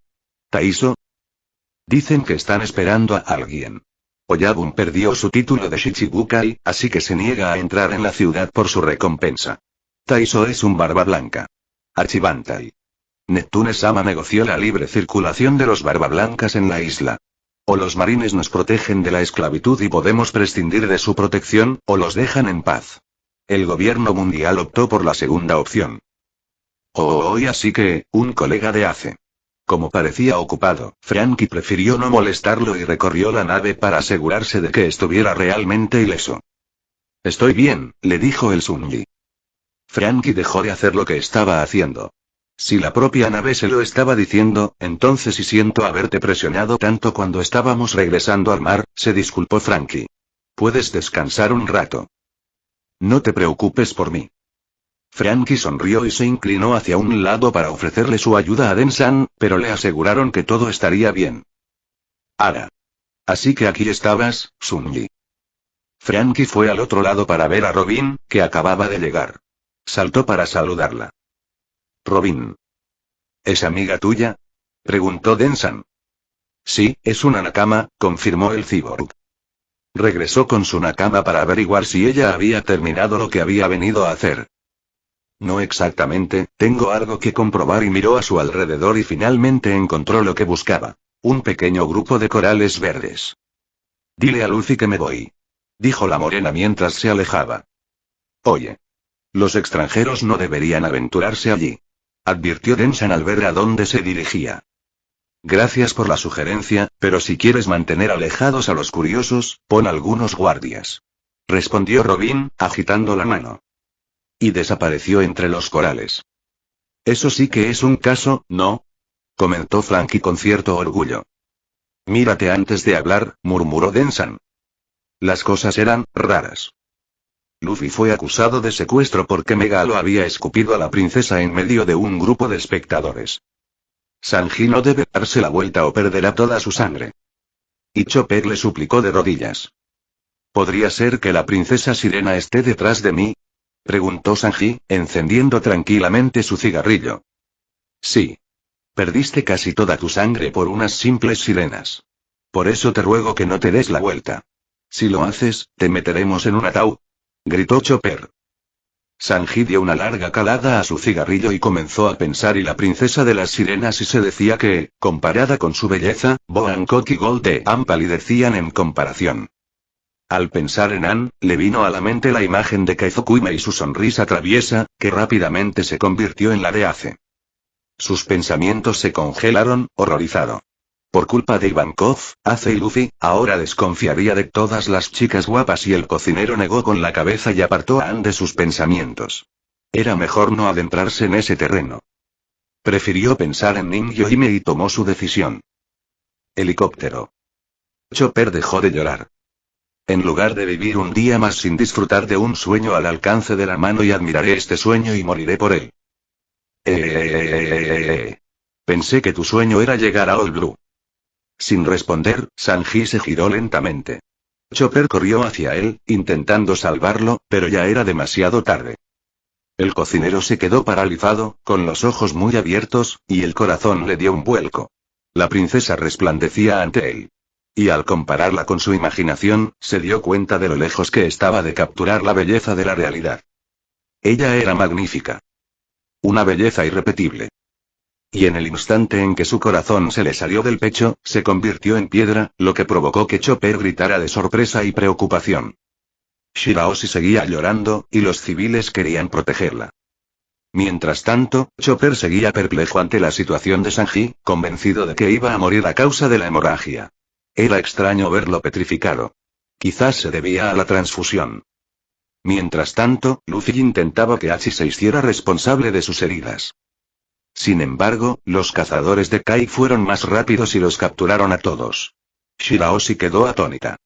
Speaker 2: ¿Taiso? Dicen que están esperando a alguien. Oyabun perdió su título de Shichibukai, así que se niega a entrar en la ciudad por su recompensa. Taiso es un barba blanca. Archibantai. Neptune-sama negoció la libre circulación de los barbablancas en la isla. O los marines nos protegen de la esclavitud y podemos prescindir de su protección, o los dejan en paz. El gobierno mundial optó por la segunda opción. Y así que, un colega de Ace. Como parecía ocupado, Franky prefirió no molestarlo y recorrió la nave para asegurarse de que estuviera realmente ileso. Estoy bien, le dijo el Sunji. Franky dejó de hacer lo que estaba haciendo. Si la propia nave se lo estaba diciendo, entonces y siento haberte presionado tanto cuando estábamos regresando al mar, se disculpó Frankie. Puedes descansar un rato. No te preocupes por mí. Frankie sonrió y se inclinó hacia un lado para ofrecerle su ayuda a Densan, pero le aseguraron que todo estaría bien. Ara. Así que aquí estabas, Sunji. Frankie fue al otro lado para ver a Robin, que acababa de llegar. Saltó para saludarla. Robin. ¿Es amiga tuya? Preguntó Densan. Sí, es una nakama, confirmó el cyborg. Regresó con su nakama para averiguar si ella había terminado lo que había venido a hacer. No exactamente, tengo algo que comprobar y miró a su alrededor y finalmente encontró lo que buscaba. Un pequeño grupo de corales verdes. Dile a Luffy que me voy. Dijo la morena mientras se alejaba. Oye. Los extranjeros no deberían aventurarse allí. Advirtió Densan al ver a dónde se dirigía. Gracias por la sugerencia, pero si quieres mantener alejados a los curiosos, pon algunos guardias. Respondió Robin, agitando la mano. Y desapareció entre los corales. Eso sí que es un caso, ¿no? Comentó Frankie con cierto orgullo. Mírate antes de hablar, murmuró Densan. Las cosas eran raras. Luffy fue acusado de secuestro porque Mega lo había escupido a la princesa en medio de un grupo de espectadores. Sanji no debe darse la vuelta o perderá toda su sangre. Y Chopper le suplicó de rodillas. ¿Podría ser que la princesa Sirena esté detrás de mí? Preguntó Sanji, encendiendo tranquilamente su cigarrillo. Sí. Perdiste casi toda tu sangre por unas simples sirenas. Por eso te ruego que no te des la vuelta. Si lo haces, te meteremos en un ataúd. Gritó Chopper. Sanji dio una larga calada a su cigarrillo y comenzó a pensar y la princesa de las sirenas y se decía que, comparada con su belleza, Bo Hancock y Gold de Am palidecían en comparación. Al pensar en Anne, le vino a la mente la imagen de Kaizokuime y su sonrisa traviesa, que rápidamente se convirtió en la de Ace. Sus pensamientos se congelaron, horrorizado. Por culpa de Ivankov, Ace y Luffy, ahora desconfiaría de todas las chicas guapas y el cocinero negó con la cabeza y apartó a Anne de sus pensamientos. Era mejor no adentrarse en ese terreno. Prefirió pensar en Ninjohime y tomó su decisión. Helicóptero. Chopper dejó de llorar. En lugar de vivir un día más sin disfrutar de un sueño al alcance de la mano y admiraré este sueño y moriré por él. Pensé que tu sueño era llegar a All Blue. Sin responder, Sanji se giró lentamente. Chopper corrió hacia él, intentando salvarlo, pero ya era demasiado tarde. El cocinero se quedó paralizado, con los ojos muy abiertos, y el corazón le dio un vuelco. La princesa resplandecía ante él. Y al compararla con su imaginación, se dio cuenta de lo lejos que estaba de capturar la belleza de la realidad. Ella era magnífica. Una belleza irrepetible. Y en el instante en que su corazón se le salió del pecho, se convirtió en piedra, lo que provocó que Chopper gritara de sorpresa y preocupación. Shirahoshi seguía llorando, y los civiles querían protegerla. Mientras tanto, Chopper seguía perplejo ante la situación de Sanji, convencido de que iba a morir a causa de la hemorragia. Era extraño verlo petrificado. Quizás se debía a la transfusión. Mientras tanto, Luffy intentaba que Hachi se hiciera responsable de sus heridas. Sin embargo, los cazadores de Kai fueron más rápidos y los capturaron a todos. Shirahoshi quedó atónita.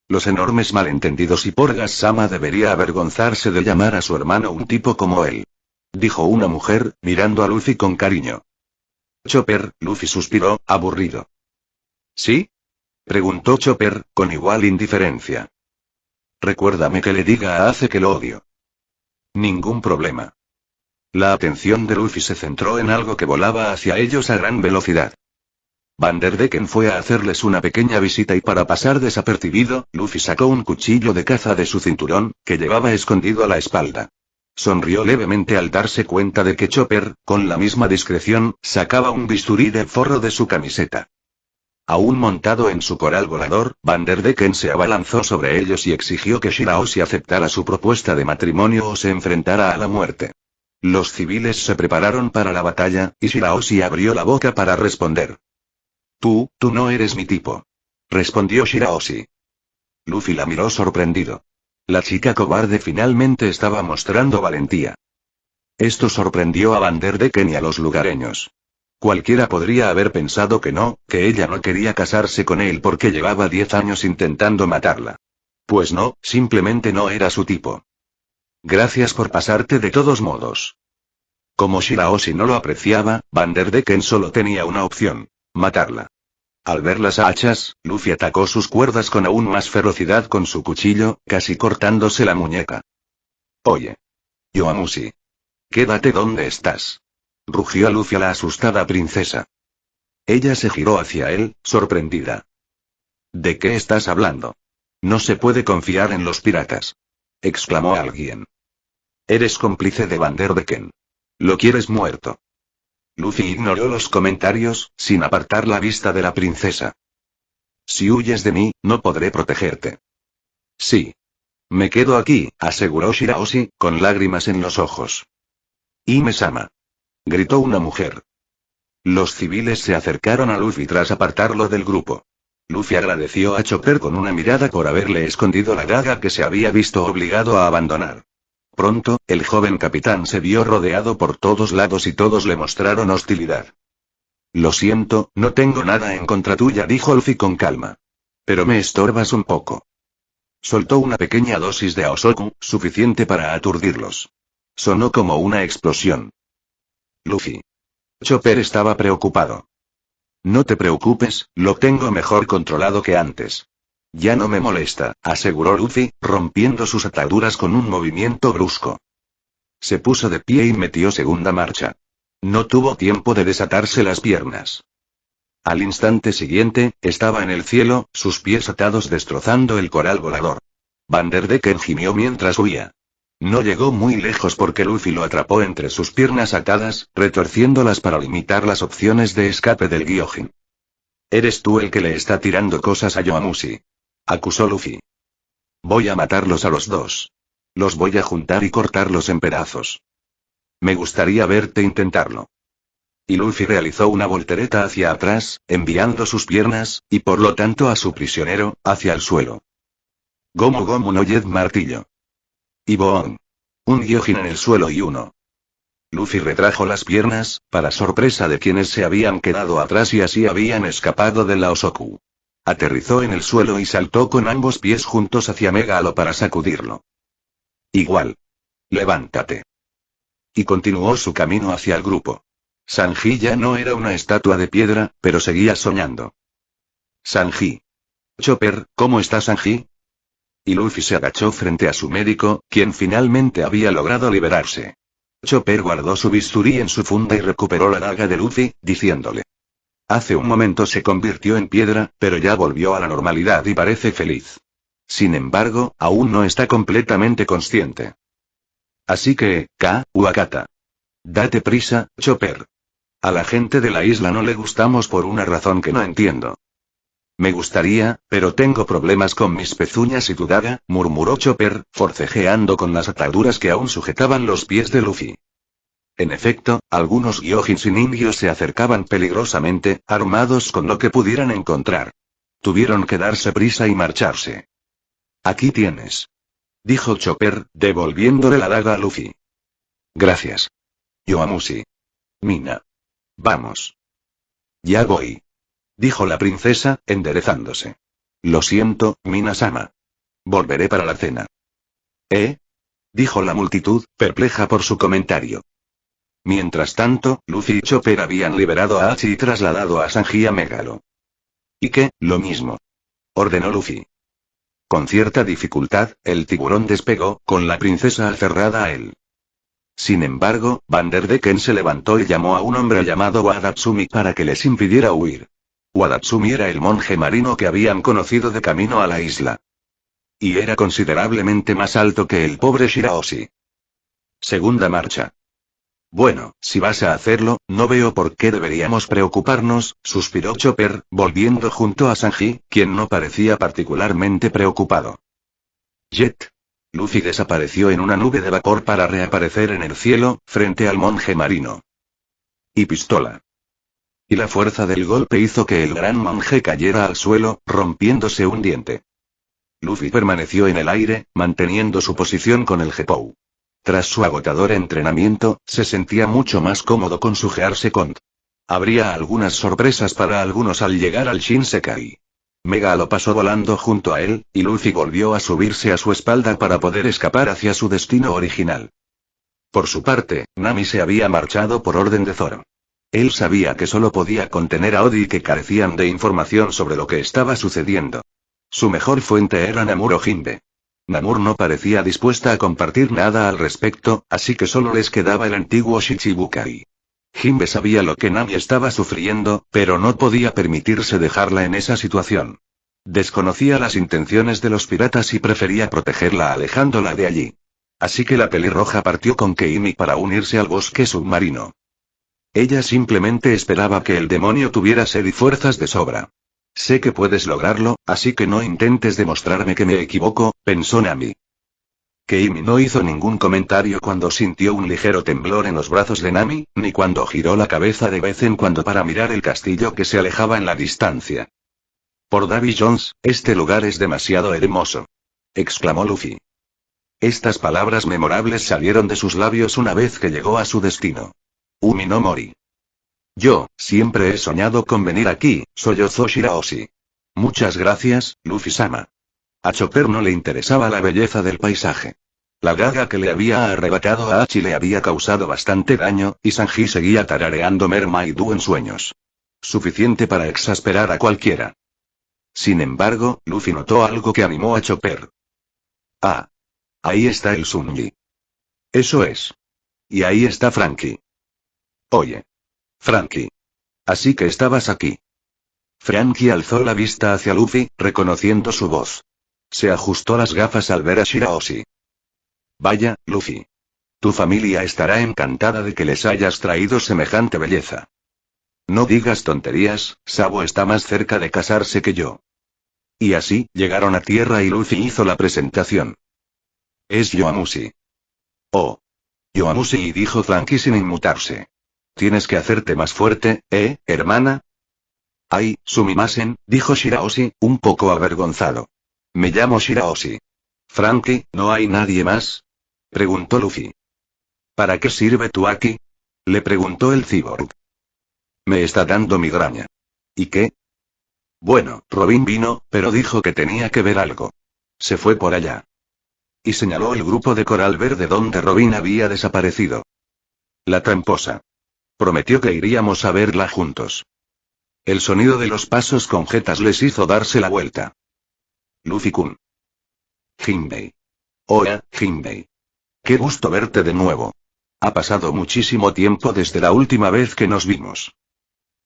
Speaker 2: Los enormes malentendidos y Porgas Sama debería avergonzarse de llamar a su hermano un tipo como él. Dijo una mujer, mirando a Luffy con cariño. Chopper, Luffy suspiró, aburrido. ¿Sí? Preguntó Chopper, con igual indiferencia. Recuérdame que le diga a Ace que lo odio. Ningún problema. La atención de Luffy se centró en algo que volaba hacia ellos a gran velocidad. Vanderdecken fue a hacerles una pequeña visita y para pasar desapercibido, Luffy sacó un cuchillo de caza de su cinturón, que llevaba escondido a la espalda. Sonrió levemente al darse cuenta de que Chopper, con la misma discreción, sacaba un bisturí del forro de su camiseta. Aún montado en su coral volador, Vanderdecken se abalanzó sobre ellos y exigió que Shirahoshi aceptara su propuesta de matrimonio o se enfrentara a la muerte. Los civiles se prepararon para la batalla, y Shirahoshi abrió la boca para responder. Tú no eres mi tipo. Respondió Shirahoshi. Luffy la miró sorprendido. La chica cobarde finalmente estaba mostrando valentía. Esto sorprendió a Vanderdecken y a los lugareños. Cualquiera podría haber pensado que ella no quería casarse con él porque llevaba 10 años intentando matarla. Pues no, simplemente no era su tipo. Gracias por pasarte de todos modos. Como Shirahoshi no lo apreciaba, Vanderdecken solo tenía una opción: matarla. Al ver las hachas, Luffy atacó sus cuerdas con aún más ferocidad con su cuchillo, casi cortándose la muñeca. Oye. Yoamushi. Quédate donde estás. Rugió a Luffy a la asustada princesa. Ella se giró hacia él, sorprendida. ¿De qué estás hablando? No se puede confiar en los piratas. Exclamó alguien. Eres cómplice de Vanderdecken. Lo quieres muerto. Luffy ignoró los comentarios, sin apartar la vista de la princesa. Si huyes de mí, no podré protegerte. Sí. Me quedo aquí, aseguró Shirahoshi, con lágrimas en los ojos. Hime-sama. Gritó una mujer. Los civiles se acercaron a Luffy tras apartarlo del grupo. Luffy agradeció a Chopper con una mirada por haberle escondido la daga que se había visto obligado a abandonar. Pronto, el joven capitán se vio rodeado por todos lados y todos le mostraron hostilidad. Lo siento, no tengo nada en contra tuya, dijo Luffy con calma. Pero me estorbas un poco. Soltó una pequeña dosis de Aosoku, suficiente para aturdirlos. Sonó como una explosión. Luffy. Chopper estaba preocupado. No te preocupes, lo tengo mejor controlado que antes. Ya no me molesta, aseguró Luffy, rompiendo sus ataduras con un movimiento brusco. Se puso de pie y metió segunda marcha. No tuvo tiempo de desatarse las piernas. Al instante siguiente, estaba en el cielo, sus pies atados destrozando el coral volador. Vanderdecken gimió mientras huía. No llegó muy lejos porque Luffy lo atrapó entre sus piernas atadas, retorciéndolas para limitar las opciones de escape del Gyojin. Eres tú el que le está tirando cosas a Yoamushi. Acusó Luffy. Voy a matarlos a los dos. Los voy a juntar y cortarlos en pedazos. Me gustaría verte intentarlo. Y Luffy realizó una voltereta hacia atrás, enviando sus piernas, y por lo tanto a su prisionero, hacia el suelo. Gomu Gomu no Jet martillo. Y boom. Un Gyojin en el suelo y uno. Luffy retrajo las piernas, para sorpresa de quienes se habían quedado atrás y así habían escapado del Aosoku. Aterrizó en el suelo y saltó con ambos pies juntos hacia Megalo para sacudirlo. Igual. Levántate. Y continuó su camino hacia el grupo. Sanji ya no era una estatua de piedra, pero seguía soñando. Sanji. Chopper, ¿cómo está Sanji? Y Luffy se agachó frente a su médico, quien finalmente había logrado liberarse. Chopper guardó su bisturí en su funda y recuperó la daga de Luffy, diciéndole. Hace un momento se convirtió en piedra, pero ya volvió a la normalidad y parece feliz. Sin embargo, aún no está completamente consciente. Así que, Wakata. Date prisa, Chopper. A la gente de la isla no le gustamos por una razón que no entiendo. Me gustaría, pero tengo problemas con mis pezuñas y tu daga, murmuró Chopper, forcejeando con las ataduras que aún sujetaban los pies de Luffy. En efecto, algunos Gyojins y ninjas se acercaban peligrosamente, armados con lo que pudieran encontrar. Tuvieron que darse prisa y marcharse. Aquí tienes. Dijo Chopper, devolviéndole la daga a Luffy. Gracias. Yoamushi. Mina. Vamos. Ya voy. Dijo la princesa, enderezándose. Lo siento, Mina-sama. Volveré para la cena. Dijo la multitud, perpleja por su comentario. Mientras tanto, Luffy y Chopper habían liberado a Hachi y trasladado a Sanji a Megalo. ¿Y qué? Lo mismo. Ordenó Luffy. Con cierta dificultad, el tiburón despegó, con la princesa aferrada a él. Sin embargo, Vanderdecken se levantó y llamó a un hombre llamado Wadatsumi para que les impidiera huir. Wadatsumi era el monje marino que habían conocido de camino a la isla. Y era considerablemente más alto que el pobre Shirahoshi. Segunda marcha. Bueno, si vas a hacerlo, no veo por qué deberíamos preocuparnos, suspiró Chopper, volviendo junto a Sanji, quien no parecía particularmente preocupado. Jet. Luffy desapareció en una nube de vapor para reaparecer en el cielo, frente al monje marino. Y pistola. Y la fuerza del golpe hizo que el gran monje cayera al suelo, rompiéndose un diente. Luffy permaneció en el aire, manteniendo su posición con el Gepou. Tras su agotador entrenamiento, se sentía mucho más cómodo con su Hearse-Cont. Habría algunas sorpresas para algunos al llegar al Shinsekai. Mega lo pasó volando junto a él, y Luffy volvió a subirse a su espalda para poder escapar hacia su destino original. Por su parte, Nami se había marchado por orden de Zoro. Él sabía que solo podía contener a Oda y que carecían de información sobre lo que estaba sucediendo. Su mejor fuente era Namor o Jinbe. Namor no parecía dispuesta a compartir nada al respecto, así que solo les quedaba el antiguo Shichibukai. Jinbe sabía lo que Nami estaba sufriendo, pero no podía permitirse dejarla en esa situación. Desconocía las intenciones de los piratas y prefería protegerla alejándola de allí. Así que la pelirroja partió con Keimi para unirse al bosque submarino. Ella simplemente esperaba que el demonio tuviera sed y fuerzas de sobra. Sé que puedes lograrlo, así que no intentes demostrarme que me equivoco, pensó Nami. Keimi no hizo ningún comentario cuando sintió un ligero temblor en los brazos de Nami, ni cuando giró la cabeza de vez en cuando para mirar el castillo que se alejaba en la distancia. Por Davy Jones, este lugar es demasiado hermoso, exclamó Luffy. Estas palabras memorables salieron de sus labios una vez que llegó a su destino. Umi no Mori. Yo, siempre he soñado con venir aquí, sollozó Shirahoshi. Muchas gracias, Luffy-sama. A Chopper no le interesaba la belleza del paisaje. La daga que le había arrebatado a Hachi le había causado bastante daño, y Sanji seguía tarareando Mermaid en sueños. Suficiente para exasperar a cualquiera. Sin embargo, Luffy notó algo que animó a Chopper. Ah. Ahí está el Sunji. Eso es. Y ahí está Franky. Oye. Franky. Así que estabas aquí. Franky alzó la vista hacia Luffy, reconociendo su voz. Se ajustó las gafas al ver a Shirahoshi. Vaya, Luffy. Tu familia estará encantada de que les hayas traído semejante belleza. No digas tonterías, Sabo está más cerca de casarse que yo. Y así, llegaron a tierra y Luffy hizo la presentación. Es Yoamushi. Oh. Yoamushi, dijo Franky sin inmutarse. Tienes que hacerte más fuerte, hermana? Ay, Sumimasen, dijo Shirahoshi, un poco avergonzado. Me llamo Shirahoshi. Franky, ¿no hay nadie más? Preguntó Luffy. ¿Para qué sirve tú aquí? Le preguntó el cyborg. Me está dando migraña. ¿Y qué? Bueno, Robin vino, pero dijo que tenía que ver algo. Se fue por allá. Y señaló el grupo de coral verde donde Robin había desaparecido. La tramposa. Prometió que iríamos a verla juntos. El sonido de los pasos con jetas les hizo darse la vuelta. Luffy-kun. Jinbei. Hola, Jinbei. Qué gusto verte de nuevo. Ha pasado muchísimo tiempo desde la última vez que nos vimos.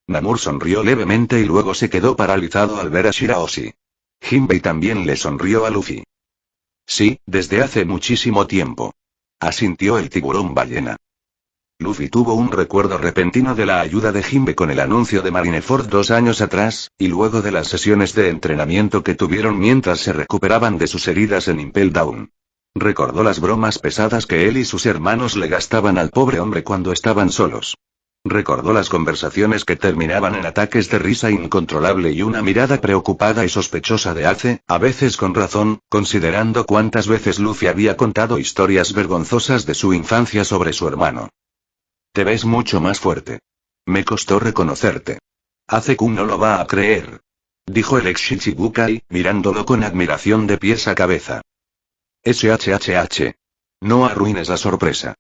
Speaker 2: Namor sonrió levemente y luego se quedó paralizado al ver a Shirahoshi. Jinbei también le sonrió a Luffy. Sí, desde hace muchísimo tiempo. Asintió el tiburón ballena. Luffy tuvo un recuerdo repentino de la ayuda de Jinbe con el anuncio de Marineford 2 años atrás, y luego de las sesiones de entrenamiento que tuvieron mientras se recuperaban de sus heridas en Impel Down. Recordó las bromas pesadas que él y sus hermanos le gastaban al pobre hombre cuando estaban solos. Recordó las conversaciones que terminaban en ataques de risa incontrolable y una mirada preocupada y sospechosa de Ace, a veces con razón, considerando cuántas veces Luffy había contado historias vergonzosas de su infancia sobre su hermano. Te ves mucho más fuerte. Me costó reconocerte. Ace-kun no lo va a creer. Dijo el ex Shichibukai, mirándolo con admiración de pies a cabeza. SHHH. No arruines la sorpresa.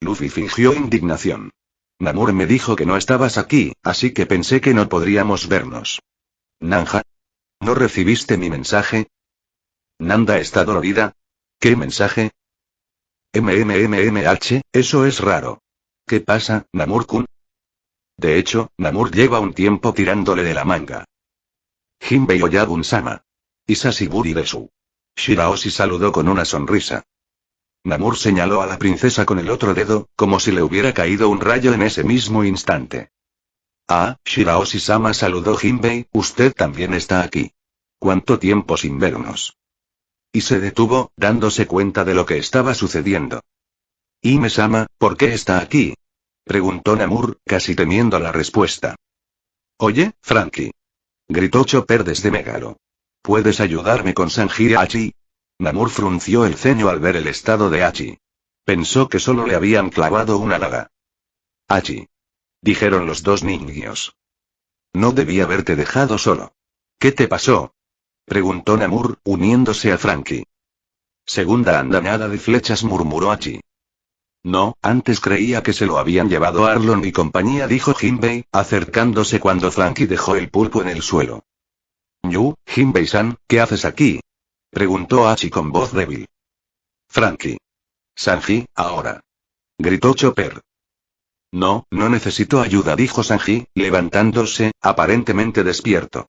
Speaker 2: Luffy fingió indignación. Namor me dijo que no estabas aquí, así que pensé que no podríamos vernos. Nanja. ¿No recibiste mi mensaje? Nanda está dolorida. ¿Qué mensaje? Eso es raro. ¿Qué pasa, Namor-kun? De hecho, Namor lleva un tiempo tirándole de la manga. Jinbei Oyabun-sama. Isashiburi desu. Shirahoshi saludó con una sonrisa. Namor señaló a la princesa con el otro dedo, como si le hubiera caído un rayo en ese mismo instante. Ah, Shirahoshi-sama, saludó Jinbei, usted también está aquí. ¿Cuánto tiempo sin vernos? Y se detuvo, dándose cuenta de lo que estaba sucediendo. Hime-sama, ¿por qué está aquí? Preguntó Namor, casi temiendo la respuesta. Oye, Franky. Gritó Chopper desde Megalo. ¿Puedes ayudarme con Sanji y Hachi? Namor frunció el ceño al ver el estado de Hachi. Pensó que solo le habían clavado una daga. Achi. Dijeron los dos niños. No debí haberte dejado solo. ¿Qué te pasó? Preguntó Namur, uniéndose a Frankie. Segunda andanada de flechas, murmuró Achi. No, antes creía que se lo habían llevado Arlon y compañía, dijo Jinbei, acercándose cuando Frankie dejó el pulpo en el suelo. Jinbei-san, ¿qué haces aquí? Preguntó Achi con voz débil. Frankie. Sanji, ahora. Gritó Chopper. No, no necesito ayuda, dijo Sanji, levantándose, aparentemente despierto.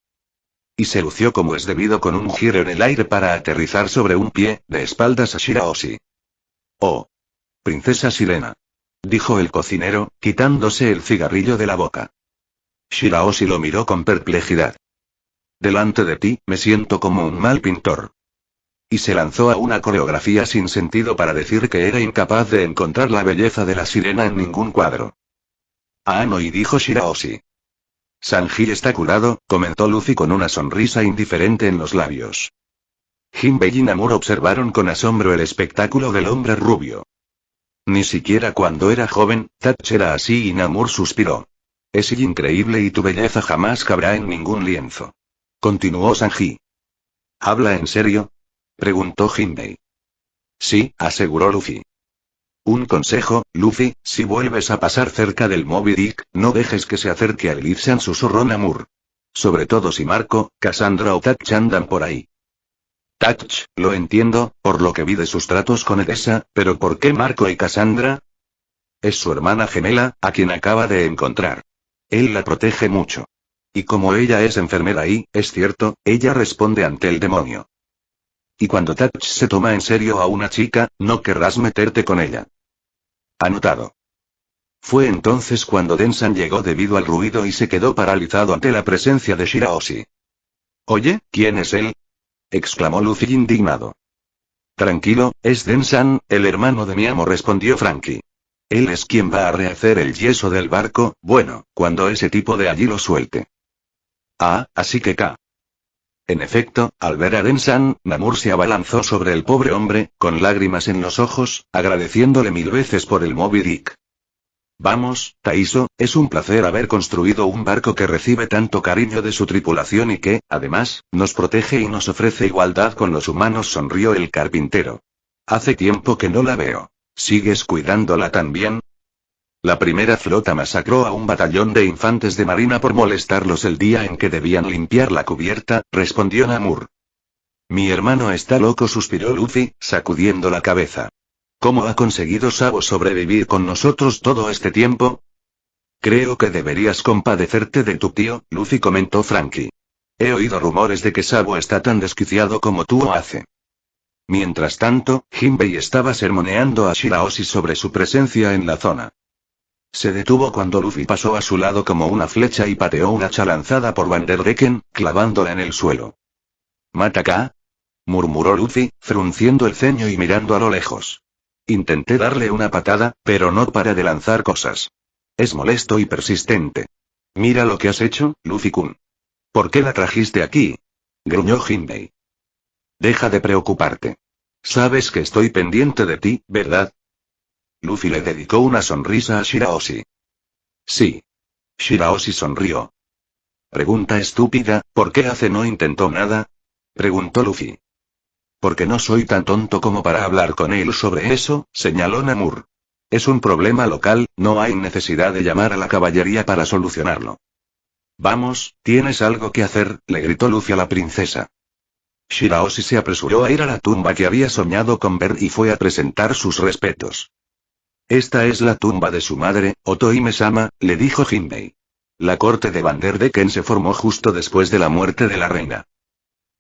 Speaker 2: Y se lució como es debido con un giro en el aire para aterrizar sobre un pie, de espaldas a Shirahoshi. Oh. Princesa Sirena. Dijo el cocinero, quitándose el cigarrillo de la boca. Shirahoshi lo miró con perplejidad. Delante de ti, me siento como un mal pintor. Y se lanzó a una coreografía sin sentido para decir que era incapaz de encontrar la belleza de la sirena en ningún cuadro. Ah, no, y dijo Shirahoshi. Sanji está curado, comentó Luffy con una sonrisa indiferente en los labios. Jinbei y Namor observaron con asombro el espectáculo del hombre rubio. Ni siquiera cuando era joven, Tatch era así, y Namor suspiró. Es increíble y tu belleza jamás cabrá en ningún lienzo. Continuó Sanji. ¿Habla en serio? Preguntó Jinbei. Sí, aseguró Luffy. Un consejo, Luffy, si vuelves a pasar cerca del Moby Dick, no dejes que se acerque a Elipsan, susurró Namor. Sobre todo si Marco, Cassandra o Tatch andan por ahí. Tatch, lo entiendo, por lo que vi de sus tratos con Edessa, pero ¿por qué Marco y Cassandra? Es su hermana gemela, a quien acaba de encontrar. Él la protege mucho. Y como ella es enfermera y, es cierto, ella responde ante el demonio. Y cuando Tatch se toma en serio a una chica, no querrás meterte con ella. Anotado. Fue entonces cuando Densan llegó debido al ruido y se quedó paralizado ante la presencia de Shirahoshi. Oye, ¿quién es él? Exclamó Luffy indignado. Tranquilo, es Densan, el hermano de mi amo, respondió Frankie. Él es quien va a rehacer el yeso del barco, bueno, cuando ese tipo de allí lo suelte. Ah, así que K. En efecto, al ver a Densan, Namor se abalanzó sobre el pobre hombre, con lágrimas en los ojos, agradeciéndole 1000 veces por el Moby Dick. Vamos, Taiso, es un placer haber construido un barco que recibe tanto cariño de su tripulación y que, además, nos protege y nos ofrece igualdad con los humanos, sonrió el carpintero. Hace tiempo que no la veo. ¿Sigues cuidándola también? La primera flota masacró a un batallón de infantes de marina por molestarlos el día en que debían limpiar la cubierta, respondió Namor. Mi hermano está loco, suspiró Luffy, sacudiendo la cabeza. ¿Cómo ha conseguido Sabo sobrevivir con nosotros todo este tiempo? Creo que deberías compadecerte de tu tío, Luffy, comentó Frankie. He oído rumores de que Sabo está tan desquiciado como tú hace. Mientras tanto, Jinbei estaba sermoneando a Shirahoshi sobre su presencia en la zona. Se detuvo cuando Luffy pasó a su lado como una flecha y pateó una hacha lanzada por Vanderdecken, clavándola en el suelo. ¿Mata acá? Murmuró Luffy, frunciendo el ceño y mirando a lo lejos. Intenté darle una patada, pero no para de lanzar cosas. Es molesto y persistente. Mira lo que has hecho, Luffy-kun. ¿Por qué la trajiste aquí? Gruñó Jinbei. Deja de preocuparte. Sabes que estoy pendiente de ti, ¿verdad? Luffy le dedicó una sonrisa a Shirahoshi. Sí. Shirahoshi sonrió. Pregunta estúpida, ¿por qué Ace no intentó nada? Preguntó Luffy. Porque no soy tan tonto como para hablar con él sobre eso, señaló Namor. Es un problema local, no hay necesidad de llamar a la caballería para solucionarlo. Vamos, tienes algo que hacer, le gritó Luffy a la princesa. Shirahoshi se apresuró a ir a la tumba que había soñado con ver y fue a presentar sus respetos. Esta es la tumba de su madre, Otohime-sama, le dijo Jinbei. La corte de Vanderdecken se formó justo después de la muerte de la reina.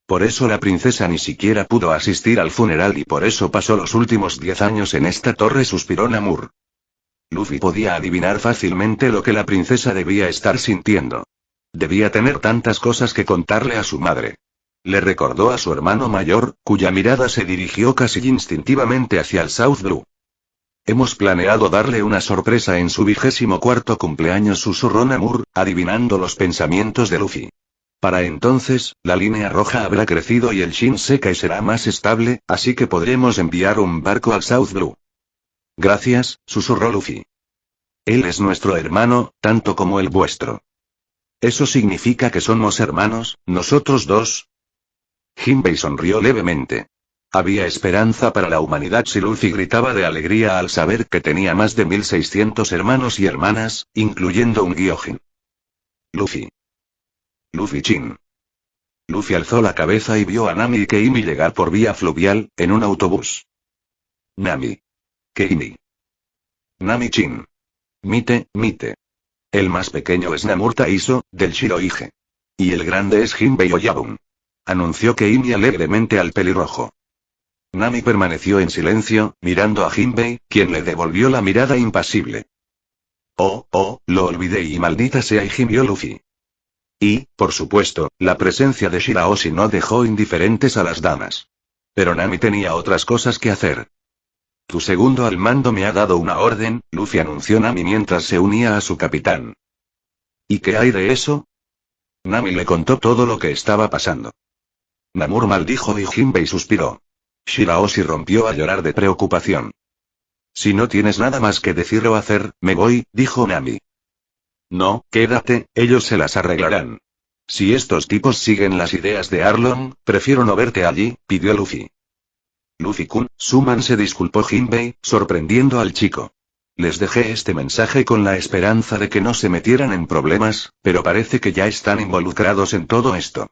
Speaker 2: Por eso la princesa ni siquiera pudo asistir al funeral y por eso pasó los últimos 10 años en esta torre, suspiró Namor. Luffy podía adivinar fácilmente lo que la princesa debía estar sintiendo. Debía tener tantas cosas que contarle a su madre. Le recordó a su hermano mayor, cuya mirada se dirigió casi instintivamente hacia el South Blue. Hemos planeado darle una sorpresa en su 24º cumpleaños, susurró Namor, adivinando los pensamientos de Luffy. Para entonces, la línea roja habrá crecido y el Shinsekai será más estable, así que podremos enviar un barco al South Blue. Gracias, susurró Luffy. Él es nuestro hermano, tanto como el vuestro. ¿Eso significa que somos hermanos, nosotros dos? Jinbei sonrió levemente. Había esperanza para la humanidad si Luffy gritaba de alegría al saber que tenía más de 1600 hermanos y hermanas, incluyendo un Gyojin. Luffy. Luffy-chin. Luffy alzó la cabeza y vio a Nami y Keimi llegar por vía fluvial, en un autobús. Nami. Keimi. Nami-chin. Mite. El más pequeño es Namur Taiso, del Shirohige. Y el grande es Jinbei Oyabun. Anunció Keimi alegremente al pelirrojo. Nami permaneció en silencio, mirando a Jinbei, quien le devolvió la mirada impasible. Oh, lo olvidé y maldita sea, y gimió Luffy. Y, por supuesto, la presencia de Shirahoshi no dejó indiferentes a las damas. Pero Nami tenía otras cosas que hacer. Tu segundo al mando me ha dado una orden, Luffy anunció Nami mientras se unía a su capitán. ¿Y qué hay de eso? Nami le contó todo lo que estaba pasando. Namur maldijo y Jinbei suspiró. Shirahoshi rompió a llorar de preocupación. Si no tienes nada más que decir o hacer, me voy, dijo Nami. No, quédate, ellos se las arreglarán. Si estos tipos siguen las ideas de Arlong, prefiero no verte allí, pidió Luffy. Luffy-kun, Suman se disculpó Jinbei, sorprendiendo al chico. Les dejé este mensaje con la esperanza de que no se metieran en problemas, pero parece que ya están involucrados en todo esto.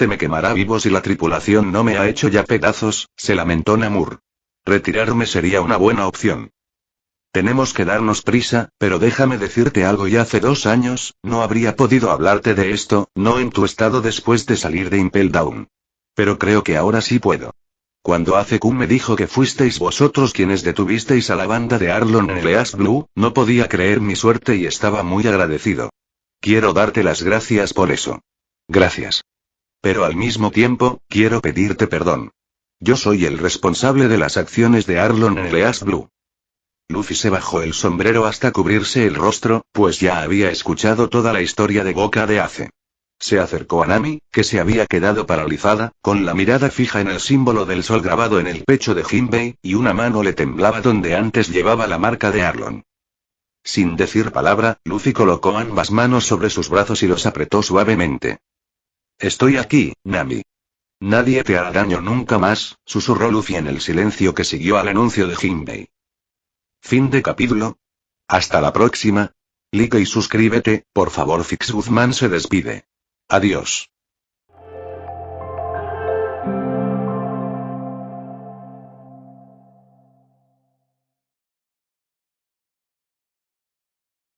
Speaker 2: Me quemará vivo si la tripulación no me ha hecho ya pedazos, se lamentó Namur. Retirarme sería una buena opción. Tenemos que darnos prisa, pero déjame decirte algo, y hace 2 años, no habría podido hablarte de esto, no en tu estado después de salir de Impel Down. Pero creo que ahora sí puedo. Cuando Azekun me dijo que fuisteis vosotros quienes detuvisteis a la banda de Arlong en el East Blue, no podía creer mi suerte y estaba muy agradecido. Quiero darte las gracias por eso. Gracias. Pero al mismo tiempo, quiero pedirte perdón. Yo soy el responsable de las acciones de Arlong en el East Blue. Luffy se bajó el sombrero hasta cubrirse el rostro, pues ya había escuchado toda la historia de Boca de Ace. Se acercó a Nami, que se había quedado paralizada, con la mirada fija en el símbolo del sol grabado en el pecho de Jinbei, y una mano le temblaba donde antes llevaba la marca de Arlong. Sin decir palabra, Luffy colocó ambas manos sobre sus brazos y los apretó suavemente. Estoy aquí, Nami. Nadie te hará daño nunca más, susurró Luffy en el silencio que siguió al anuncio de Jinbei. Fin de capítulo. Hasta la próxima. Like y suscríbete, por favor. Fix Guzmán se despide. Adiós.